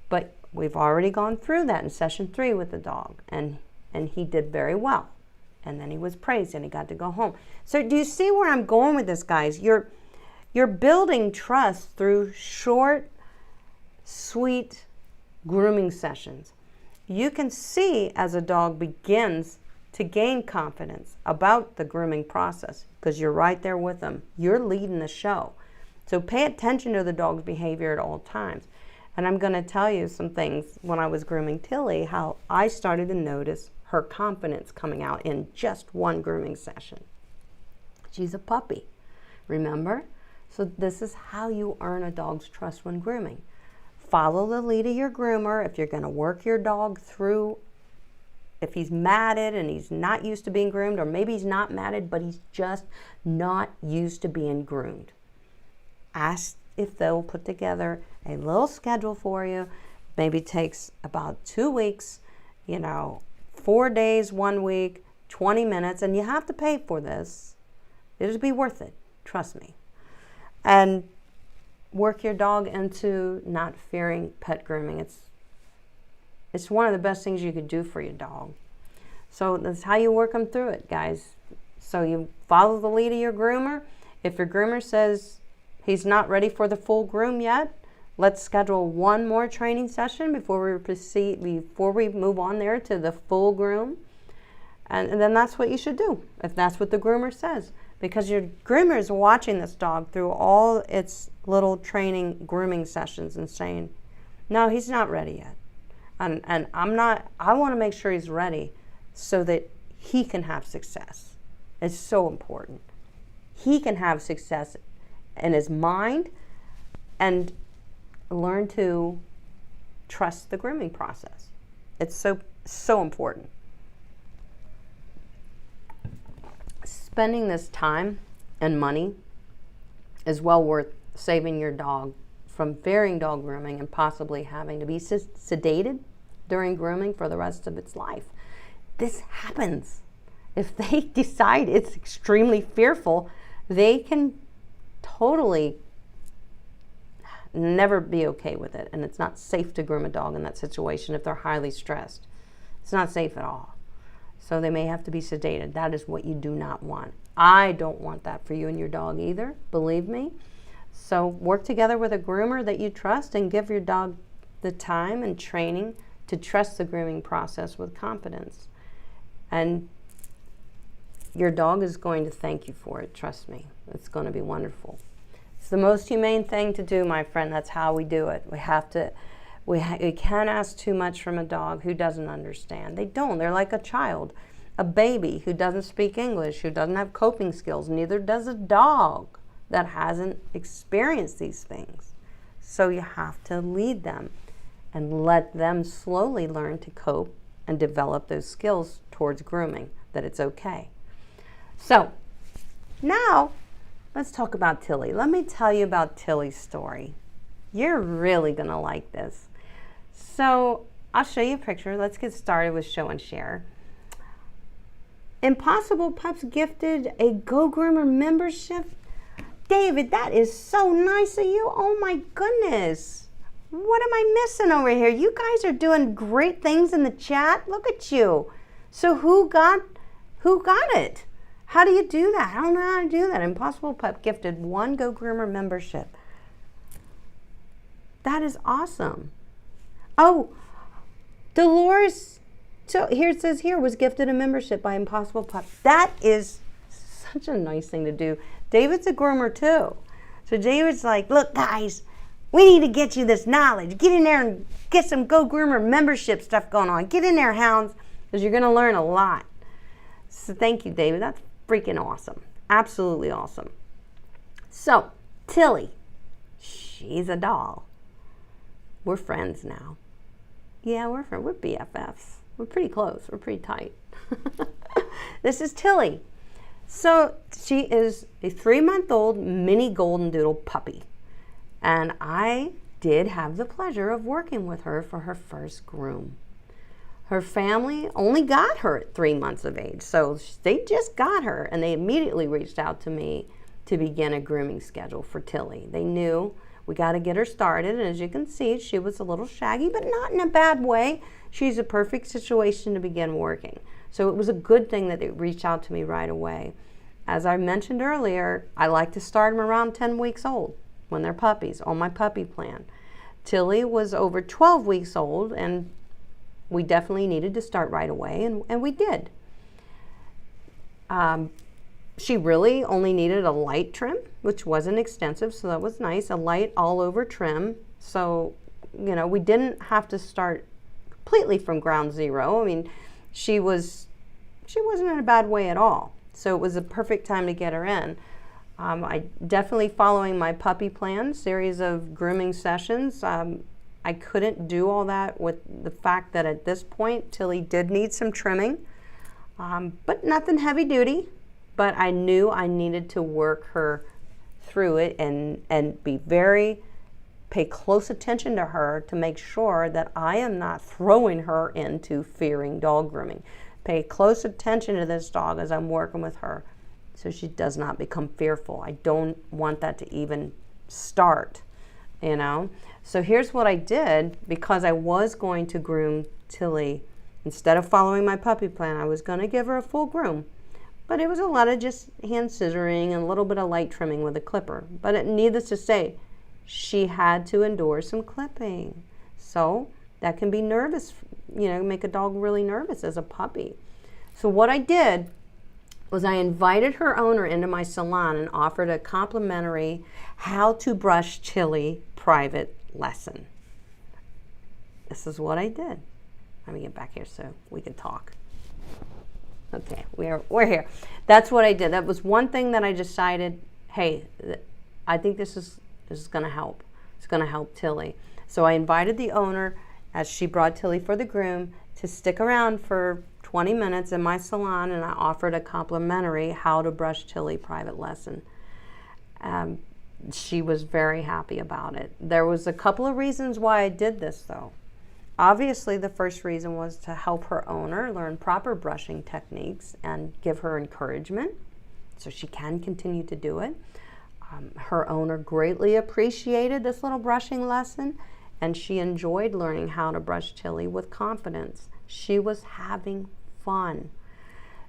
But we've already gone through that in session 3 with the dog, and he did very well. And then he was praised and he got to go home. So do you see where I'm going with this, guys? You're building trust through short, sweet grooming sessions. You can see as a dog begins to gain confidence about the grooming process because you're right there with them. You're leading the show. So pay attention to the dog's behavior at all times. And I'm going to tell you some things when I was grooming Tilly, how I started to notice her confidence coming out in just one grooming session. She's a puppy, remember? So this is how you earn a dog's trust when grooming. Follow the lead of your groomer. If you're going to work your dog through, if he's matted and he's not used to being groomed, or maybe he's not matted, but he's just not used to being groomed. Ask if they'll put together a little schedule for you. Maybe takes about 2 weeks, 4 days, 1 week, 20 minutes, and you have to pay for this. It'll be worth it, trust me. And work your dog into not fearing pet grooming. It's one of the best things you could do for your dog. So that's how you work them through it, guys. So you follow the lead of your groomer. If your groomer says he's not ready for the full groom yet, let's schedule one more training session before we proceed, before we move on there to the full groom. And then that's what you should do, if that's what the groomer says. Because your groomer is watching this dog through all its little training grooming sessions and saying, no, he's not ready yet. And I want to make sure he's ready so that he can have success. It's so important. He can have success in his mind and learn to trust the grooming process. It's so important. Spending this time and money is well worth saving your dog from varying dog grooming and possibly having to be sedated during grooming for the rest of its life. This happens. If they decide it's extremely fearful, they can totally never be okay with it. And it's not safe to groom a dog in that situation if they're highly stressed. It's not safe at all. So they may have to be sedated. That is what you do not want. I don't want that for you and your dog either, believe me. So work together with a groomer that you trust and give your dog the time and training to trust the grooming process with confidence. And your dog is going to thank you for it, trust me. It's going to be wonderful. It's the most humane thing to do, my friend. That's how we do it. We can't ask too much from a dog who doesn't understand. They don't. They're like a child, a baby who doesn't speak English, who doesn't have coping skills. Neither does a dog that hasn't experienced these things. So you have to lead them and let them slowly learn to cope and develop those skills towards grooming, that it's okay. So now let's talk about Tilly. Let me tell you about Tilly's story. You're really going to like this. So I'll show you a picture. Let's get started with show and share. Impossible Pups gifted a Go Groomer membership. David, that is so nice of you. Oh my goodness. What am I missing over here? You guys are doing great things in the chat. Look at you. So who got it? How do you do that? I don't know how to do that. Impossible Pup gifted one Go Groomer membership. That is awesome. Oh, Dolores, so here it says here, was gifted a membership by Impossible Pup. That is such a nice thing to do. David's a groomer too. So David's like, look guys, we need to get you this knowledge. Get in there and get some Go Groomer membership stuff going on. Get in there, hounds, because you're going to learn a lot. So thank you, David. That's freaking awesome. Absolutely awesome. So Tilly, she's a doll. We're friends now. Yeah, we're friends. We're BFFs. We're pretty close. We're pretty tight. This is Tilly. So she is a 3-month-old mini golden doodle puppy. And I did have the pleasure of working with her for her first groom. Her family only got her at 3 months of age. So they just got her and they immediately reached out to me to begin a grooming schedule for Tilly. They knew we got to get her started, and as you can see, she was a little shaggy, but not in a bad way. She's a perfect situation to begin working. So it was a good thing that they reached out to me right away. As I mentioned earlier, I like to start them around 10 weeks old when they're puppies on my puppy plan. Tilly was over 12 weeks old, and we definitely needed to start right away, and we did. She really only needed a light trim, which wasn't extensive, so that was nice. A light all over trim. So, you know, we didn't have to start completely from ground zero. I mean, she wasn't in a bad way at all. So it was a perfect time to get her in. I definitely following my puppy plan, series of grooming sessions. I couldn't do all that with the fact that at this point, Tilly did need some trimming, but nothing heavy duty. But I knew I needed to work her through it and pay close attention to her to make sure that I am not throwing her into fearing dog grooming. Pay close attention to this dog as I'm working with her so she does not become fearful. I don't want that to even start, you know. So here's what I did, because I was going to groom Tilly Instead of following my puppy plan, I was going to give her a full groom. But it was a lot of just hand scissoring and a little bit of light trimming with a clipper. But needless to say, she had to endure some clipping. So that can be nervous, make a dog really nervous as a puppy. So what I did was I invited her owner into my salon and offered a complimentary how to brush Tilly private lesson. This is what I did. Let me get back here so we can talk. Okay, we're here. That's what I did. That was one thing that I decided, hey, I think this is going to help. It's going to help Tilly. So I invited the owner, as she brought Tilly for the groom, to stick around for 20 minutes in my salon, and I offered a complimentary how to brush Tilly private lesson. She was very happy about it. There was a couple of reasons why I did this, though. Obviously, the first reason was to help her owner learn proper brushing techniques and give her encouragement so she can continue to do it. Her owner greatly appreciated this little brushing lesson, and she enjoyed learning how to brush Tilly with confidence. She was having fun.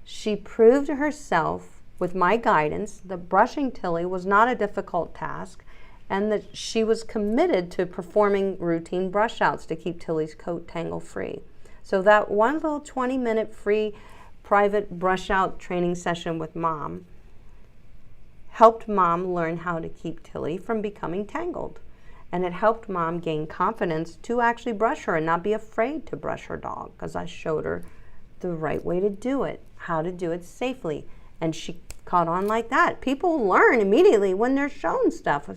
She proved to herself, with my guidance, that brushing Tilly was not a difficult task, and that she was committed to performing routine brush outs to keep Tilly's coat tangle free. So that one little 20-minute free private brush out training session with Mom helped Mom learn how to keep Tilly from becoming tangled. And it helped Mom gain confidence to actually brush her and not be afraid to brush her dog, because I showed her the right way to do it, how to do it safely. And she caught on like that. People learn immediately when they're shown stuff.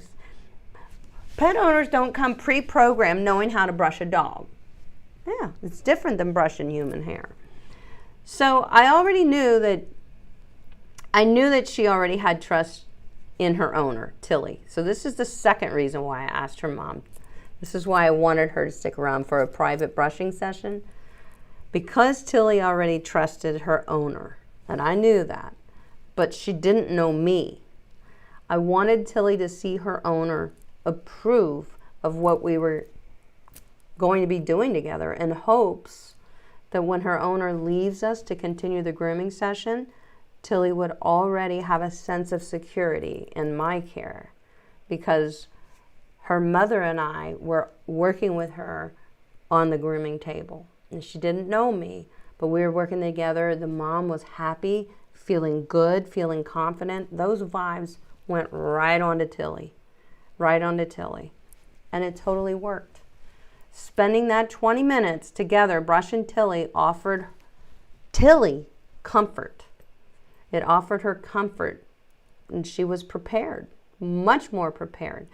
Pet owners don't come pre-programmed knowing how to brush a dog. Yeah, it's different than brushing human hair. So I already knew that she already had trust in her owner, Tilly. So this is the second reason why I asked her mom. This is why I wanted her to stick around for a private brushing session. Because Tilly already trusted her owner, and I knew that, but she didn't know me. I wanted Tilly to see her owner approve of what we were going to be doing together, in hopes that when her owner leaves us to continue the grooming session, Tilly would already have a sense of security in my care, because her mother and I were working with her on the grooming table. And she didn't know me, but we were working together. The mom was happy, feeling good, feeling confident. Those vibes went right onto Tilly. And it totally worked. Spending that 20 minutes together brushing Tilly offered Tilly comfort. It offered her comfort, and she was prepared, much more prepared,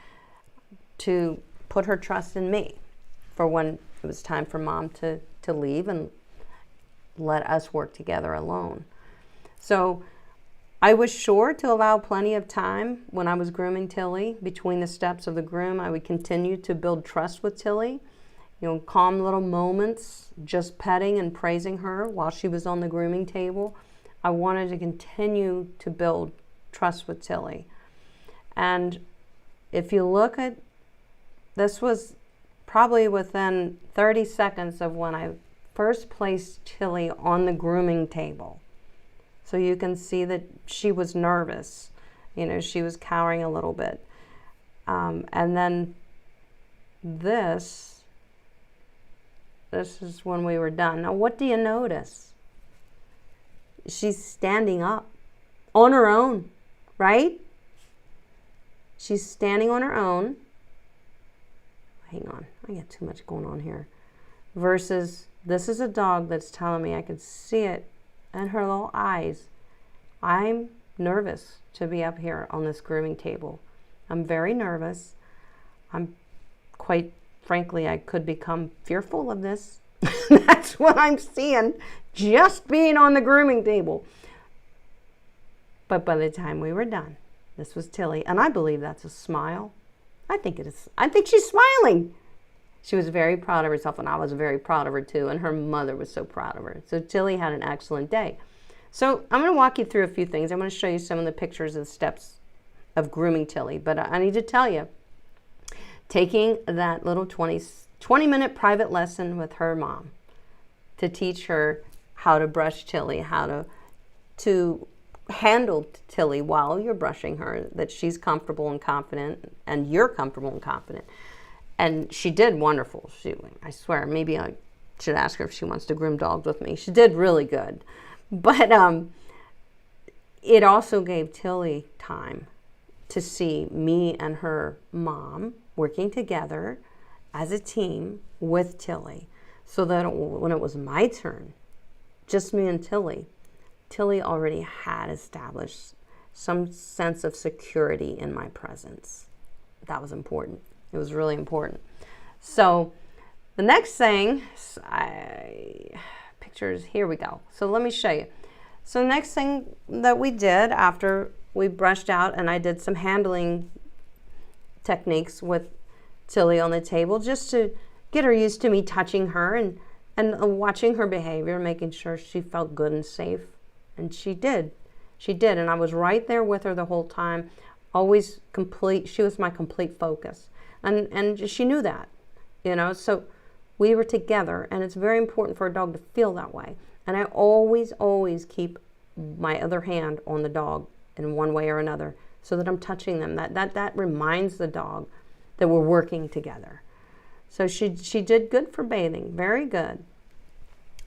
to put her trust in me for when it was time for Mom to leave and let us work together alone. So I was sure to allow plenty of time when I was grooming Tilly. Between the steps of the groom, I would continue to build trust with Tilly. Calm little moments, just petting and praising her while she was on the grooming table. I wanted to continue to build trust with Tilly. And if you look at, this was probably within 30 seconds of when I first placed Tilly on the grooming table. So you can see that she was nervous. She was cowering a little bit. And then this is when we were done. Now, what do you notice? She's standing up on her own, right? She's standing on her own. Hang on, I got too much going on here. Versus, this is a dog that's telling me, I can see it in her little eyes. I'm nervous to be up here on this grooming table. I'm very nervous. I'm quite frankly, I could become fearful of this. That's what I'm seeing, just being on the grooming table. But by the time we were done, this was Tilly, and I believe that's a smile. I think it is. I think she's smiling. She was very proud of herself, and I was very proud of her too, and her mother was so proud of her. So Tilly had an excellent day. So I'm going to walk you through a few things. I'm going to show you some of the pictures and steps of grooming Tilly, but I need to tell you, taking that little 20-minute private lesson with her mom, to teach her how to brush Tilly, how to handle Tilly while you're brushing her, that she's comfortable and confident, and you're comfortable and confident. And she did wonderful. I swear, maybe I should ask her if she wants to groom dogs with me. She did really good. But it also gave Tilly time to see me and her mom working together as a team with Tilly, so that when it was my turn, just me and Tilly already had established some sense of security in my presence. That was important. It was really important. So the next thing, pictures, here we go. So let me show you. So the next thing that we did after we brushed out, and I did some handling techniques with Tilly on the table, just to get her used to me touching her and watching her behavior, making sure she felt good and safe. And she did. She did. And I was right there with her the whole time, always complete. She was my complete focus. And she knew that, you know, so we were together, and it's very important for a dog to feel that way. And I always keep my other hand on the dog in one way or another, so that I'm touching them. That reminds the dog that we're working together. So she did good for bathing, very good.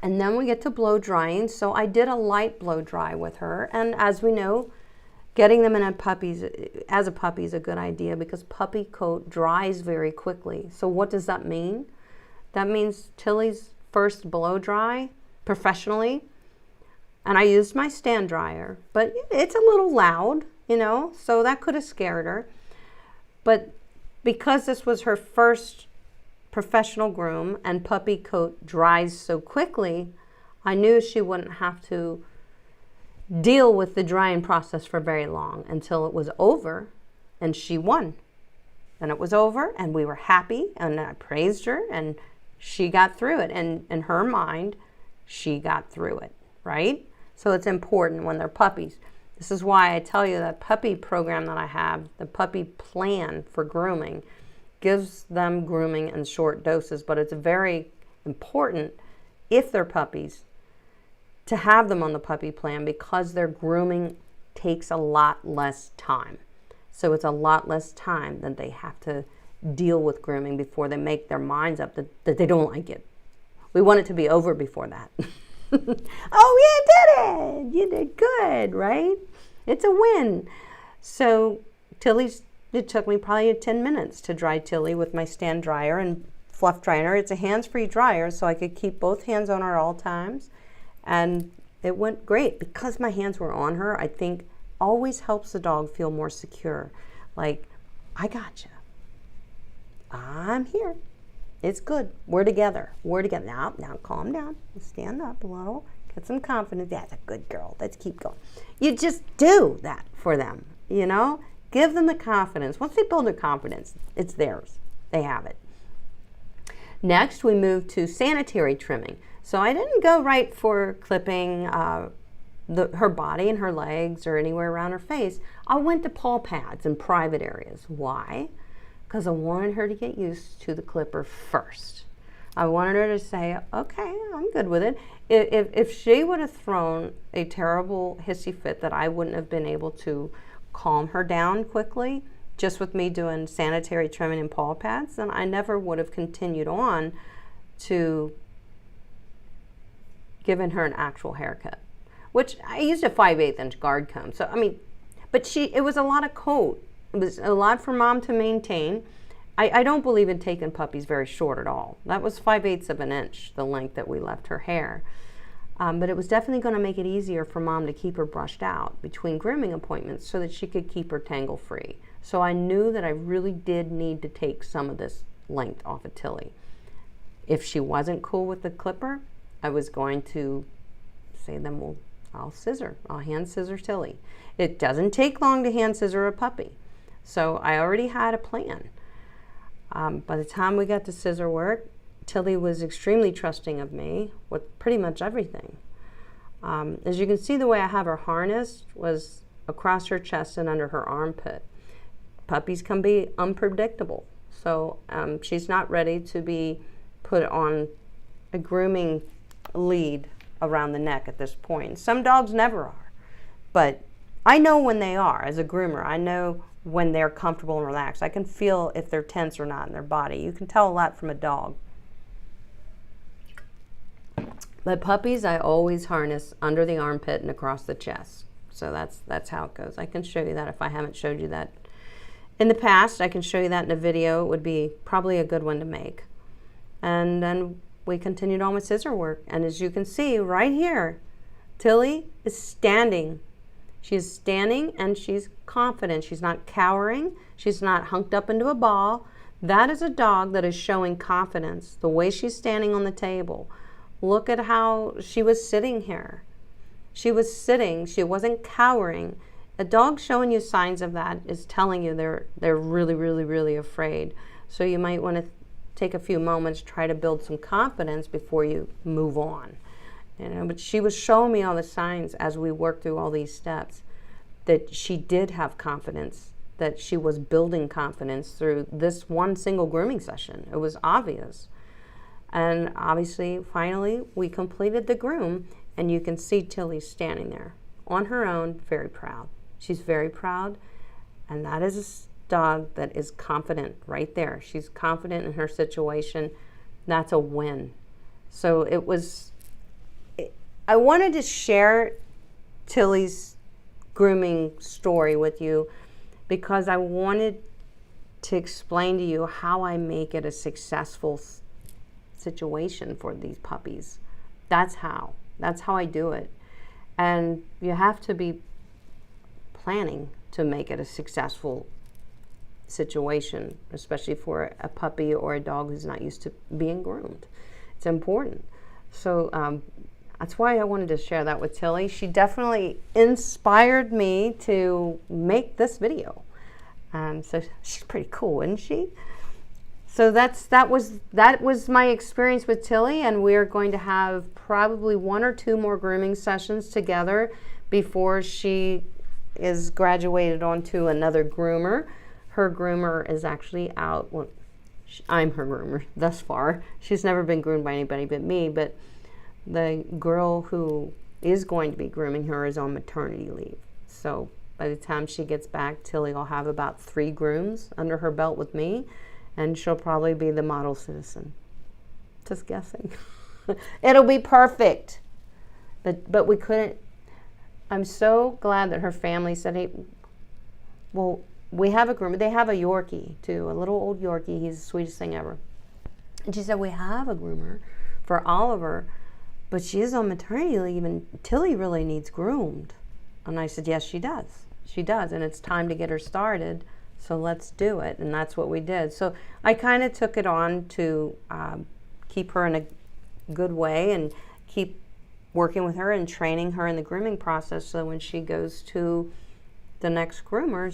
And then we get to blow drying. So I did a light blow dry with her. And as we know, getting them in as a puppy is a good idea, because puppy coat dries very quickly. So what does that mean? That means Tilly's first blow dry professionally, and I used my stand dryer, but it's a little loud, you know, so that could have scared her. But because this was her first professional groom and puppy coat dries so quickly, I knew she wouldn't have to deal with the drying process for very long until it was over, and she won. And it was over, and we were happy, and I praised her, and she got through it. And in her mind, she got through it, right? So it's important when they're puppies. This is why I tell you that puppy program that I have, the puppy plan for grooming, gives them grooming in short doses, but it's very important, if they're puppies, to have them on the puppy plan, because their grooming takes a lot less time. So it's a lot less time that they have to deal with grooming before they make their minds up that they don't like it. We want it to be over before that. Oh, you did it! You did good, right? It's a win. So it took me probably 10 minutes to dry Tilly with my stand dryer and fluff dryer. It's a hands-free dryer, so I could keep both hands on her at all times. And it went great. Because my hands were on her, I think always helps the dog feel more secure. Like, I got you. I'm here. It's good. We're together. We're together. Now calm down. Stand up a little. Get some confidence. That's a good girl. Let's keep going. You just do that for them, you know? Give them the confidence. Once they build their confidence, it's theirs. They have it. Next, we move to sanitary trimming. So I didn't go right for clipping her body and her legs or anywhere around her face. I went to paw pads in private areas. Why? Because I wanted her to get used to the clipper first. I wanted her to say, okay, I'm good with it. If she would have thrown a terrible hissy fit that I wouldn't have been able to calm her down quickly, just with me doing sanitary trimming and paw pads, then I never would have continued on to giving her an actual haircut, which I used a 5/8 inch guard comb. So, I mean, but it was a lot of coat. It was a lot for mom to maintain. I don't believe in taking puppies very short at all. That was 5/8 of an inch, the length that we left her hair. But it was definitely going to make it easier for mom to keep her brushed out between grooming appointments so that she could keep her tangle free. So I knew that I really did need to take some of this length off of Tilly. If she wasn't cool with the clipper, I was going to say, then I'll hand scissor Tilly. It doesn't take long to hand scissor a puppy. So I already had a plan. By the time we got to scissor work, Tilly was extremely trusting of me with pretty much everything. As you can see, the way I have her harnessed was across her chest and under her armpit. Puppies can be unpredictable. So she's not ready to be put on a grooming lead around the neck at this point. Some dogs never are, but I know when they are. As a groomer, I know when they're comfortable and relaxed. I can feel if they're tense or not in their body. You can tell a lot from a dog. But puppies, I always harness under the armpit and across the chest. So that's how it goes. I can show you that if I haven't showed you that in the past. I can show you that in a video. It would be probably a good one to make. And then we continued on with scissor work. And as you can see right here, Tilly is standing. She's standing and she's confident. She's not cowering. She's not hunked up into a ball. That is a dog that is showing confidence. The way she's standing on the table. Look at how she was sitting here. She was sitting. She wasn't cowering. A dog showing you signs of that is telling you they're really, really, really afraid. So you might want to take a few moments, try to build some confidence before you move on. You know, but she was showing me all the signs as we worked through all these steps that she did have confidence, that she was building confidence through this one single grooming session. It was obvious. And obviously, finally, we completed the groom, and you can see Tilly standing there on her own, very proud. She's very proud, and that is a dog that is confident right there. She's confident in her situation. That's a win. So I wanted to share Tilly's grooming story with you because I wanted to explain to you how I make it a successful situation for these puppies. That's how I do it. And you have to be planning to make it a successful situation, especially for a puppy or a dog who's not used to being groomed. It's important. So that's why I wanted to share that with Tilly. She definitely inspired me to make this video. So she's pretty cool, isn't she? So that was my experience with Tilly, and we're going to have probably 1 or 2 more grooming sessions together before she is graduated onto another groomer. Her groomer is actually out. Well, I'm her groomer thus far. She's never been groomed by anybody but me, but the girl who is going to be grooming her is on maternity leave. So by the time she gets back, Tilly will have about 3 grooms under her belt with me, and she'll probably be the model citizen. Just guessing. It'll be perfect. But we couldn't. I'm so glad that her family said, hey, well, we have a groomer. They have a Yorkie, too, a little old Yorkie. He's the sweetest thing ever. And she said, we have a groomer for Oliver, but she is on maternity leave, and Tilly really needs groomed. And I said, yes, she does. She does, and it's time to get her started. So let's do it, and that's what we did. So I kind of took it on to keep her in a good way and keep working with her and training her in the grooming process, so when she goes to the next groomer,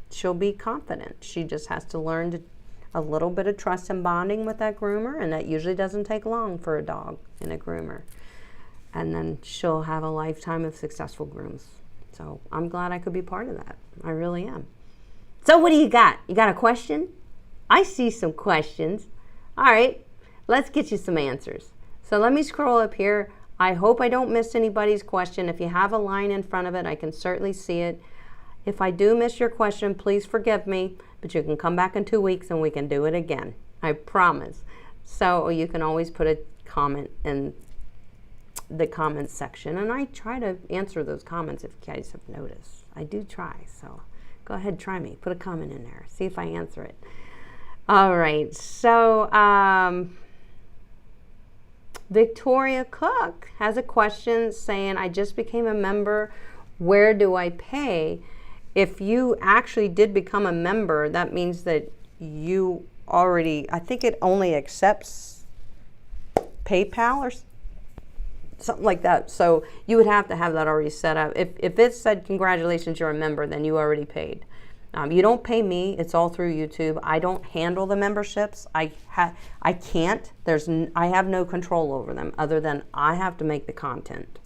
she'll be confident. She just has to learn a little bit of trust and bonding with that groomer, and that usually doesn't take long for a dog and a groomer. And then she'll have a lifetime of successful grooms. So I'm glad I could be part of that. I really am. So what do you got? You got a question? I see some questions. All right, let's get you some answers. So let me scroll up here. I hope I don't miss anybody's question. If you have a line in front of it, I can certainly see it. If I do miss your question, please forgive me, but you can come back in 2 weeks and we can do it again. I promise. So you can always put a comment in the comments section, and I try to answer those comments if you guys have noticed. I do try, so go ahead, try me. Put a comment in there. See if I answer it. All right. So Victoria Cook has a question saying, I just became a member. Where do I pay? If you actually did become a member, that means that you already, I think it only accepts PayPal or something like that. So you would have to have that already set up. If it said, congratulations, you're a member, then you already paid. You don't pay me. It's all through YouTube. I don't handle the memberships. I can't. I have no control over them other than I have to make the content.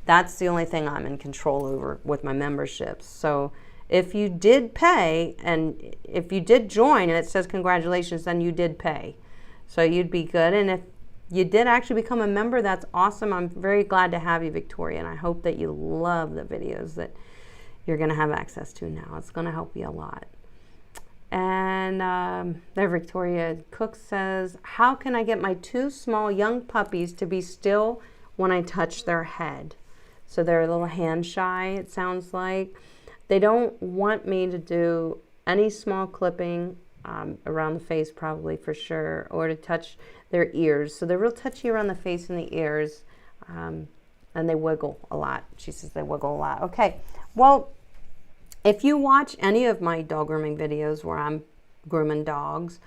That's the only thing I'm in control over with my memberships. So if you did pay and if you did join and it says congratulations, then you did pay. So you'd be good. And You did actually become a member. That's awesome. I'm very glad to have you, Victoria, and I hope that you love the videos that you're going to have access to now. It's going to help you a lot. And there, Victoria Cook says, how can I get my 2 small young puppies to be still when I touch their head? So they're a little hand shy, it sounds like. They don't want me to do any small clipping around the face, probably for sure, or to touch their ears. So they're real touchy around the face and the ears, and they wiggle a lot. She says they wiggle a lot. Okay, well, if you watch any of my dog grooming videos where I'm grooming dogs,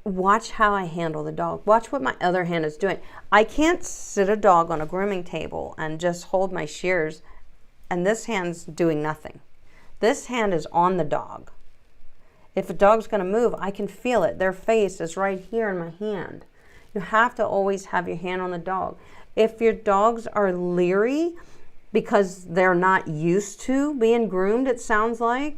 watch how I handle the dog. Watch what my other hand is doing. I can't sit a dog on a grooming table and just hold my shears and this hand's doing nothing. This hand is on the dog. If a dog's going to move, I can feel it. Their face is right here in my hand. You have to always have your hand on the dog. If your dogs are leery because they're not used to being groomed, it sounds like,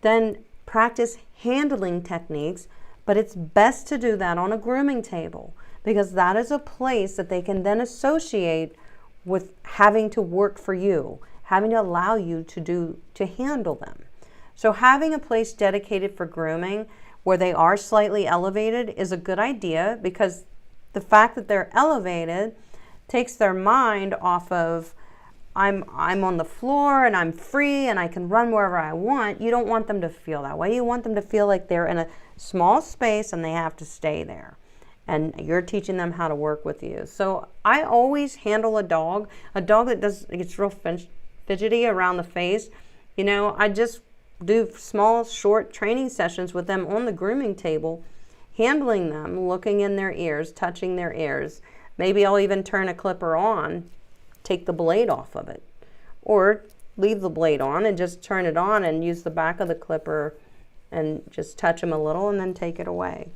then practice handling techniques, but it's best to do that on a grooming table because that is a place that they can then associate with having to work for you, having to allow you to handle them. So having a place dedicated for grooming where they are slightly elevated is a good idea because the fact that they're elevated takes their mind off of I'm on the floor and I'm free and I can run wherever I want. You don't want them to feel that way. You want them to feel like they're in a small space and they have to stay there. And you're teaching them how to work with you. So I always handle a dog that gets real fidgety around the face. You know, I just do small, short training sessions with them on the grooming table, handling them, looking in their ears, touching their ears. Maybe I'll even turn a clipper on, take the blade off of it, or leave the blade on and just turn it on and use the back of the clipper and just touch them a little and then take it away.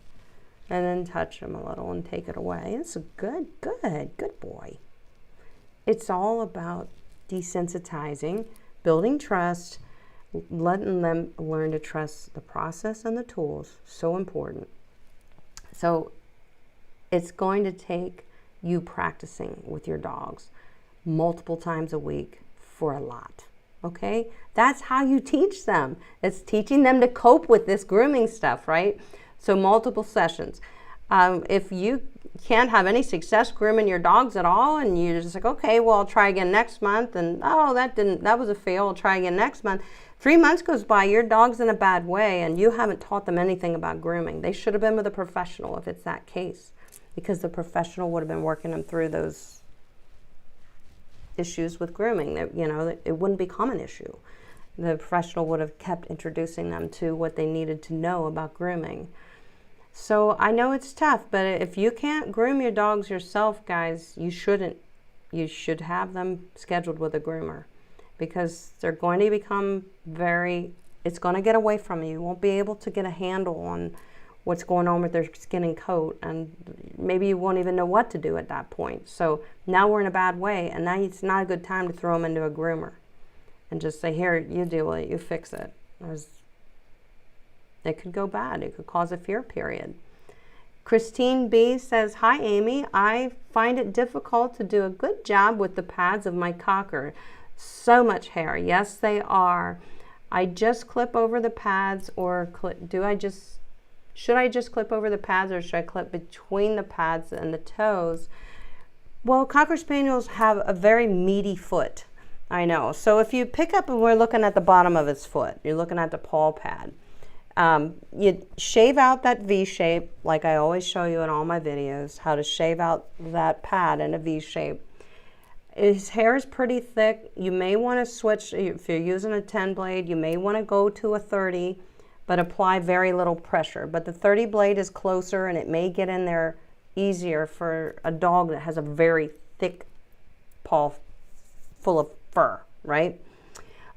And then touch them a little and take it away. It's a good boy. It's all about desensitizing, building trust, letting them learn to trust the process and the tools. So important. So it's going to take you practicing with your dogs multiple times a week for a lot. Okay? That's how you teach them. It's teaching them to cope with this grooming stuff, right? So multiple sessions. If you can't have any success grooming your dogs at all and you're just like, okay, well, I'll try again next month, and oh, that was a fail, I'll try again next month. 3 months goes by, your dog's in a bad way and you haven't taught them anything about grooming. They should have been with a professional if it's that case, because the professional would have been working them through those issues with grooming. That, you know, it wouldn't become an issue. The professional would have kept introducing them to what they needed to know about grooming. So I know it's tough, but if you can't groom your dogs yourself, guys, you shouldn't. You should have them scheduled with a groomer, because they're going to become it's going to get away from you. You won't be able to get a handle on what's going on with their skin and coat, and maybe you won't even know what to do at that point. So now we're in a bad way, and now it's not a good time to throw them into a groomer and just say, here, you deal with it, you fix it. It could go bad. It could cause a fear period. Christine B says, hi, Amy. I find it difficult to do a good job with the pads of my cocker. So much hair. Yes, they are. I just clip over the pads, or should I just clip over the pads, or should I clip between the pads and the toes? Well, Cocker Spaniels have a very meaty foot. I know. So if you pick up, and we're looking at the bottom of his foot, you're looking at the paw pad. You shave out that V shape, like I always show you in all my videos, how to shave out that pad in a V shape. His hair is pretty thick. You may want to switch, if you're using a 10 blade, you may want to go to a 30, but apply very little pressure. But the 30 blade is closer, and it may get in there easier for a dog that has a very thick paw full of fur, right?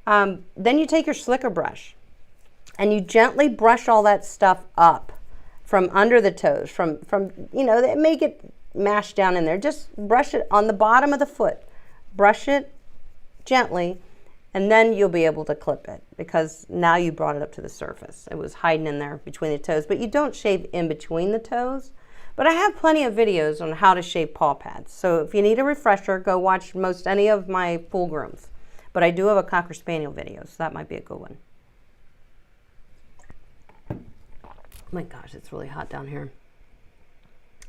Then you take your slicker brush, and you gently brush all that stuff up from under the toes, from it may get mashed down in there. Just brush it on the bottom of the foot. Brush it gently, and then you'll be able to clip it, because now you brought it up to the surface. It was hiding in there between the toes, but you don't shave in between the toes, But I have plenty of videos on how to shave paw pads. So if you need a refresher, go watch most any of my full grooms. But I do have a Cocker Spaniel video, so that might be a good one. Oh my gosh, it's really hot down here.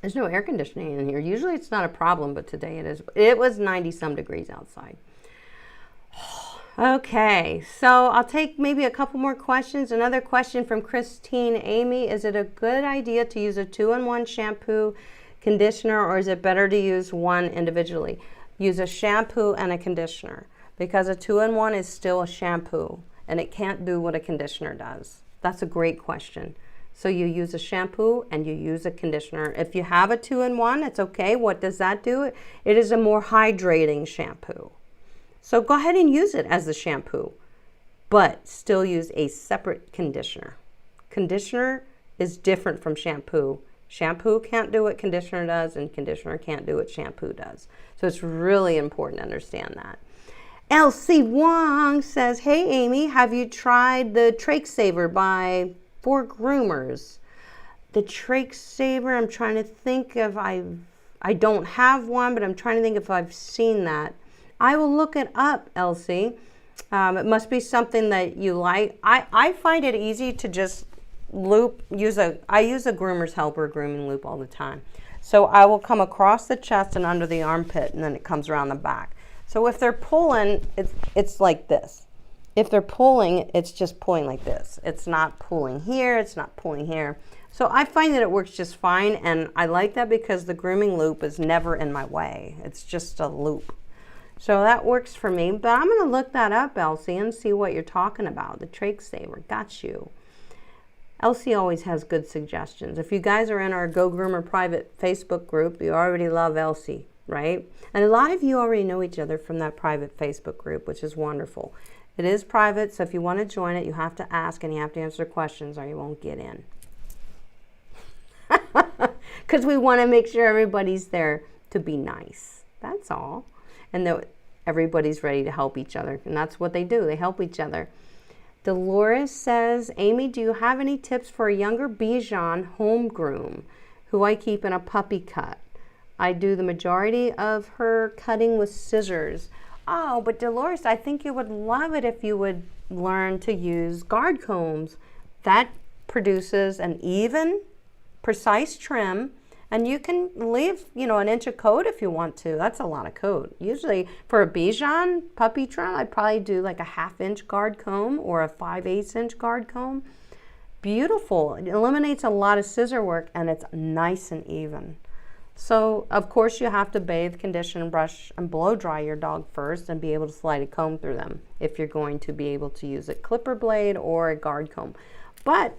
There's no air conditioning in here. Usually it's not a problem, but today it is. It was 90 some degrees outside. Okay, so I'll take maybe a couple more questions. Another question from Christine Amy. Is it a good idea to use a 2-in-1 shampoo, conditioner, or is it better to use one individually? Use a shampoo and a conditioner, because a 2-in-1 is still a shampoo and it can't do what a conditioner does. That's a great question. So you use a shampoo and you use a conditioner. If you have a 2-in-1, it's okay. What does that do? It is a more hydrating shampoo. So go ahead and use it as the shampoo, but still use a separate conditioner. Conditioner is different from shampoo. Shampoo can't do what conditioner does, and conditioner can't do what shampoo does. So it's really important to understand that. Elsie Wong says, hey Amy, have you tried the Trach Saver by 4 Groomers? The Trach Saver, I'm trying to think if I don't have one, but I'm trying to think if I've seen that. I will look it up, Elsie. It must be something that you like. I find it easy to just I use a Groomer's Helper grooming loop all the time. So I will come across the chest and under the armpit, and then it comes around the back. So if they're pulling, it's like this. If they're pulling, it's just pulling like this. It's not pulling here, it's not pulling here. So I find that it works just fine, and I like that because the grooming loop is never in my way. It's just a loop. So that works for me, but I'm going to look that up, Elsie, and see what you're talking about. The Trach Saver, got you. Elsie always has good suggestions. If you guys are in our Go Groomer private Facebook group, you already love Elsie, right? And a lot of you already know each other from that private Facebook group, which is wonderful. It is private, so if you want to join it, you have to ask and you have to answer questions or you won't get in. Because we want to make sure everybody's there to be nice. That's all. And that everybody's ready to help each other. And that's what they do. They help each other. Dolores says, Amy, do you have any tips for a younger Bichon home groom who I keep in a puppy cut? I do the majority of her cutting with scissors. Oh, but Dolores, I think you would love it if you would learn to use guard combs. That produces an even, precise trim. And you can leave, an inch of coat if you want to. That's a lot of coat. Usually for a Bichon puppy trim, I'd probably do like a 1/2 inch guard comb or a 5/8 inch guard comb. Beautiful. It eliminates a lot of scissor work and it's nice and even. So of course you have to bathe, condition, brush, and blow dry your dog first and be able to slide a comb through them if you're going to be able to use a clipper blade or a guard comb. But,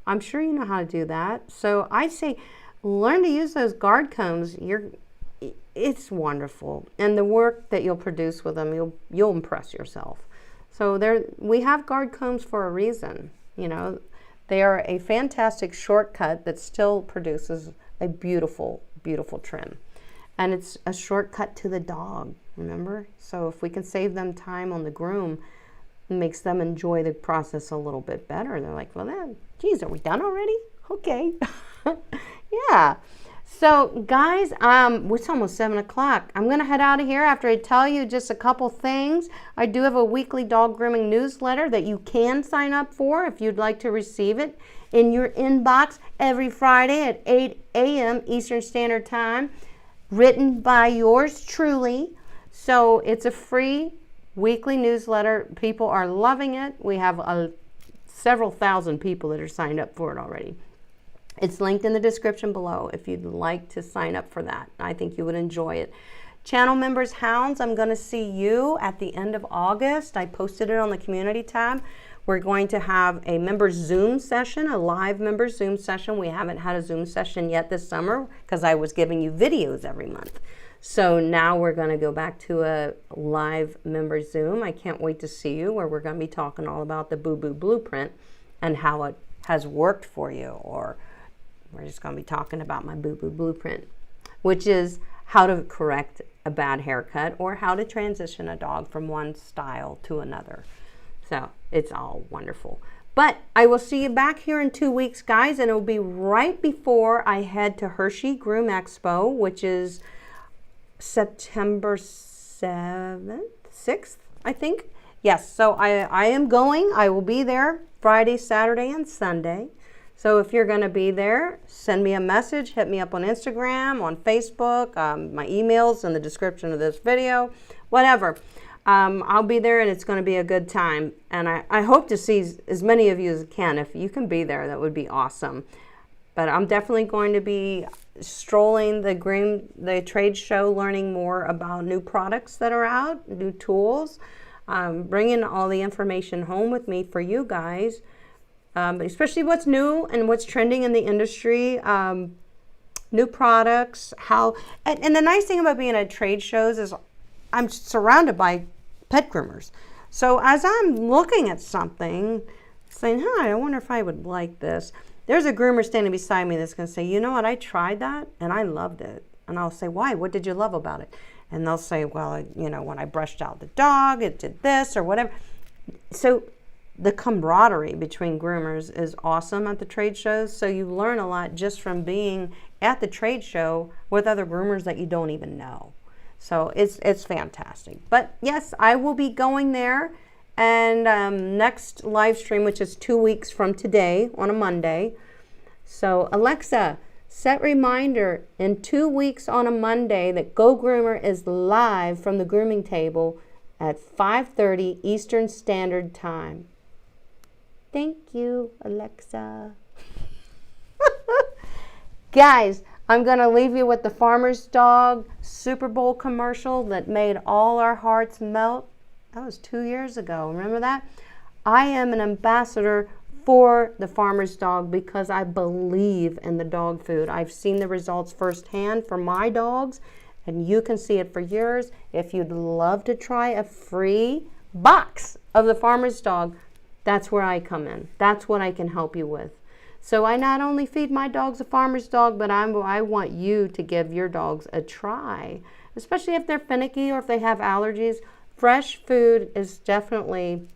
I'm sure you know how to do that. So I say, learn to use those guard combs. It's wonderful, and the work that you'll produce with them, you'll impress yourself. So we have guard combs for a reason. They are a fantastic shortcut that still produces a beautiful, beautiful trim, and it's a shortcut to the dog. Remember, so if we can save them time on the groom, it makes them enjoy the process a little bit better. They're like, well, then, geez, are we done already? Okay. Yeah. So guys, it's almost 7 o'clock. I'm going to head out of here after I tell you just a couple things. I do have a weekly dog grooming newsletter that you can sign up for if you'd like to receive it in your inbox every Friday at 8 a.m. Eastern Standard Time, written by yours truly. So it's a free weekly newsletter. People are loving it. We have several thousand people that are signed up for it already. It's linked in the description below if you'd like to sign up for that. I think you would enjoy it. Channel members, hounds, I'm going to see you at the end of August. I posted it on the community tab. We're going to have a member Zoom session, a live member Zoom session. We haven't had a Zoom session yet this summer because I was giving you videos every month. So now we're going to go back to a live member Zoom. I can't wait to see you, where we're going to be talking all about the Boo Boo Blueprint and how it has worked for you, or we're just going to be talking about my Boo Boo Blueprint, which is how to correct a bad haircut or how to transition a dog from one style to another. So it's all wonderful. But I will see you back here in 2 weeks, guys, and it will be right before I head to Hershey Groom Expo, which is September 7th, 6th, I think. Yes, so I am going. I will be there Friday, Saturday, and Sunday. So if you're going to be there, send me a message, hit me up on Instagram, on Facebook, my email's in the description of this video, whatever. I'll be there and it's going to be a good time. And I hope to see as many of you as I can. If you can be there, that would be awesome. But I'm definitely going to be strolling the trade show, learning more about new products that are out, new tools, bringing all the information home with me for you guys. Especially what's new and what's trending in the industry, new products, and the nice thing about being at trade shows is I'm surrounded by pet groomers. So as I'm looking at something, saying, I wonder if I would like this, there's a groomer standing beside me that's going to say, you know what, I tried that and I loved it. And I'll say, why? What did you love about it? And they'll say, well, when I brushed out the dog, it did this or whatever. So the camaraderie between groomers is awesome at the trade shows. So you learn a lot just from being at the trade show with other groomers that you don't even know. So it's fantastic. But yes, I will be going there. And next live stream, which is 2 weeks from today on a Monday. So Alexa, set reminder in 2 weeks on a Monday that Go Groomer is live from the grooming table at 5:30 Eastern Standard Time. Thank you, Alexa. Guys, I'm going to leave you with the Farmer's Dog Super Bowl commercial that made all our hearts melt. That was 2 years ago. Remember that? I am an ambassador for the Farmer's Dog because I believe in the dog food. I've seen the results firsthand for my dogs, and you can see it for yours. If you'd love to try a free box of the Farmer's Dog, that's where I come in. That's what I can help you with. So I not only feed my dogs a Farmer's Dog, but I want you to give your dogs a try, especially if they're finicky or if they have allergies. Fresh food is definitely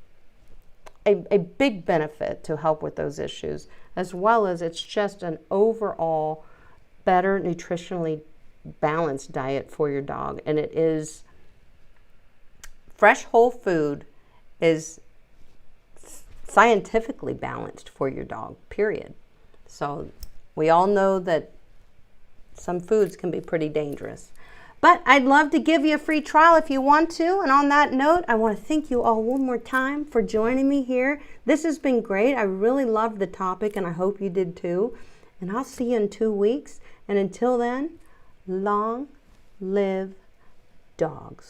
a big benefit to help with those issues, as well as it's just an overall better nutritionally balanced diet for your dog. And it is fresh whole food is scientifically balanced for your dog, period. So we all know that some foods can be pretty dangerous. But I'd love to give you a free trial if you want to. And on that note, I want to thank you all one more time for joining me here. This has been great. I really loved the topic, and I hope you did too. And I'll see you in 2 weeks. And until then, long live dogs.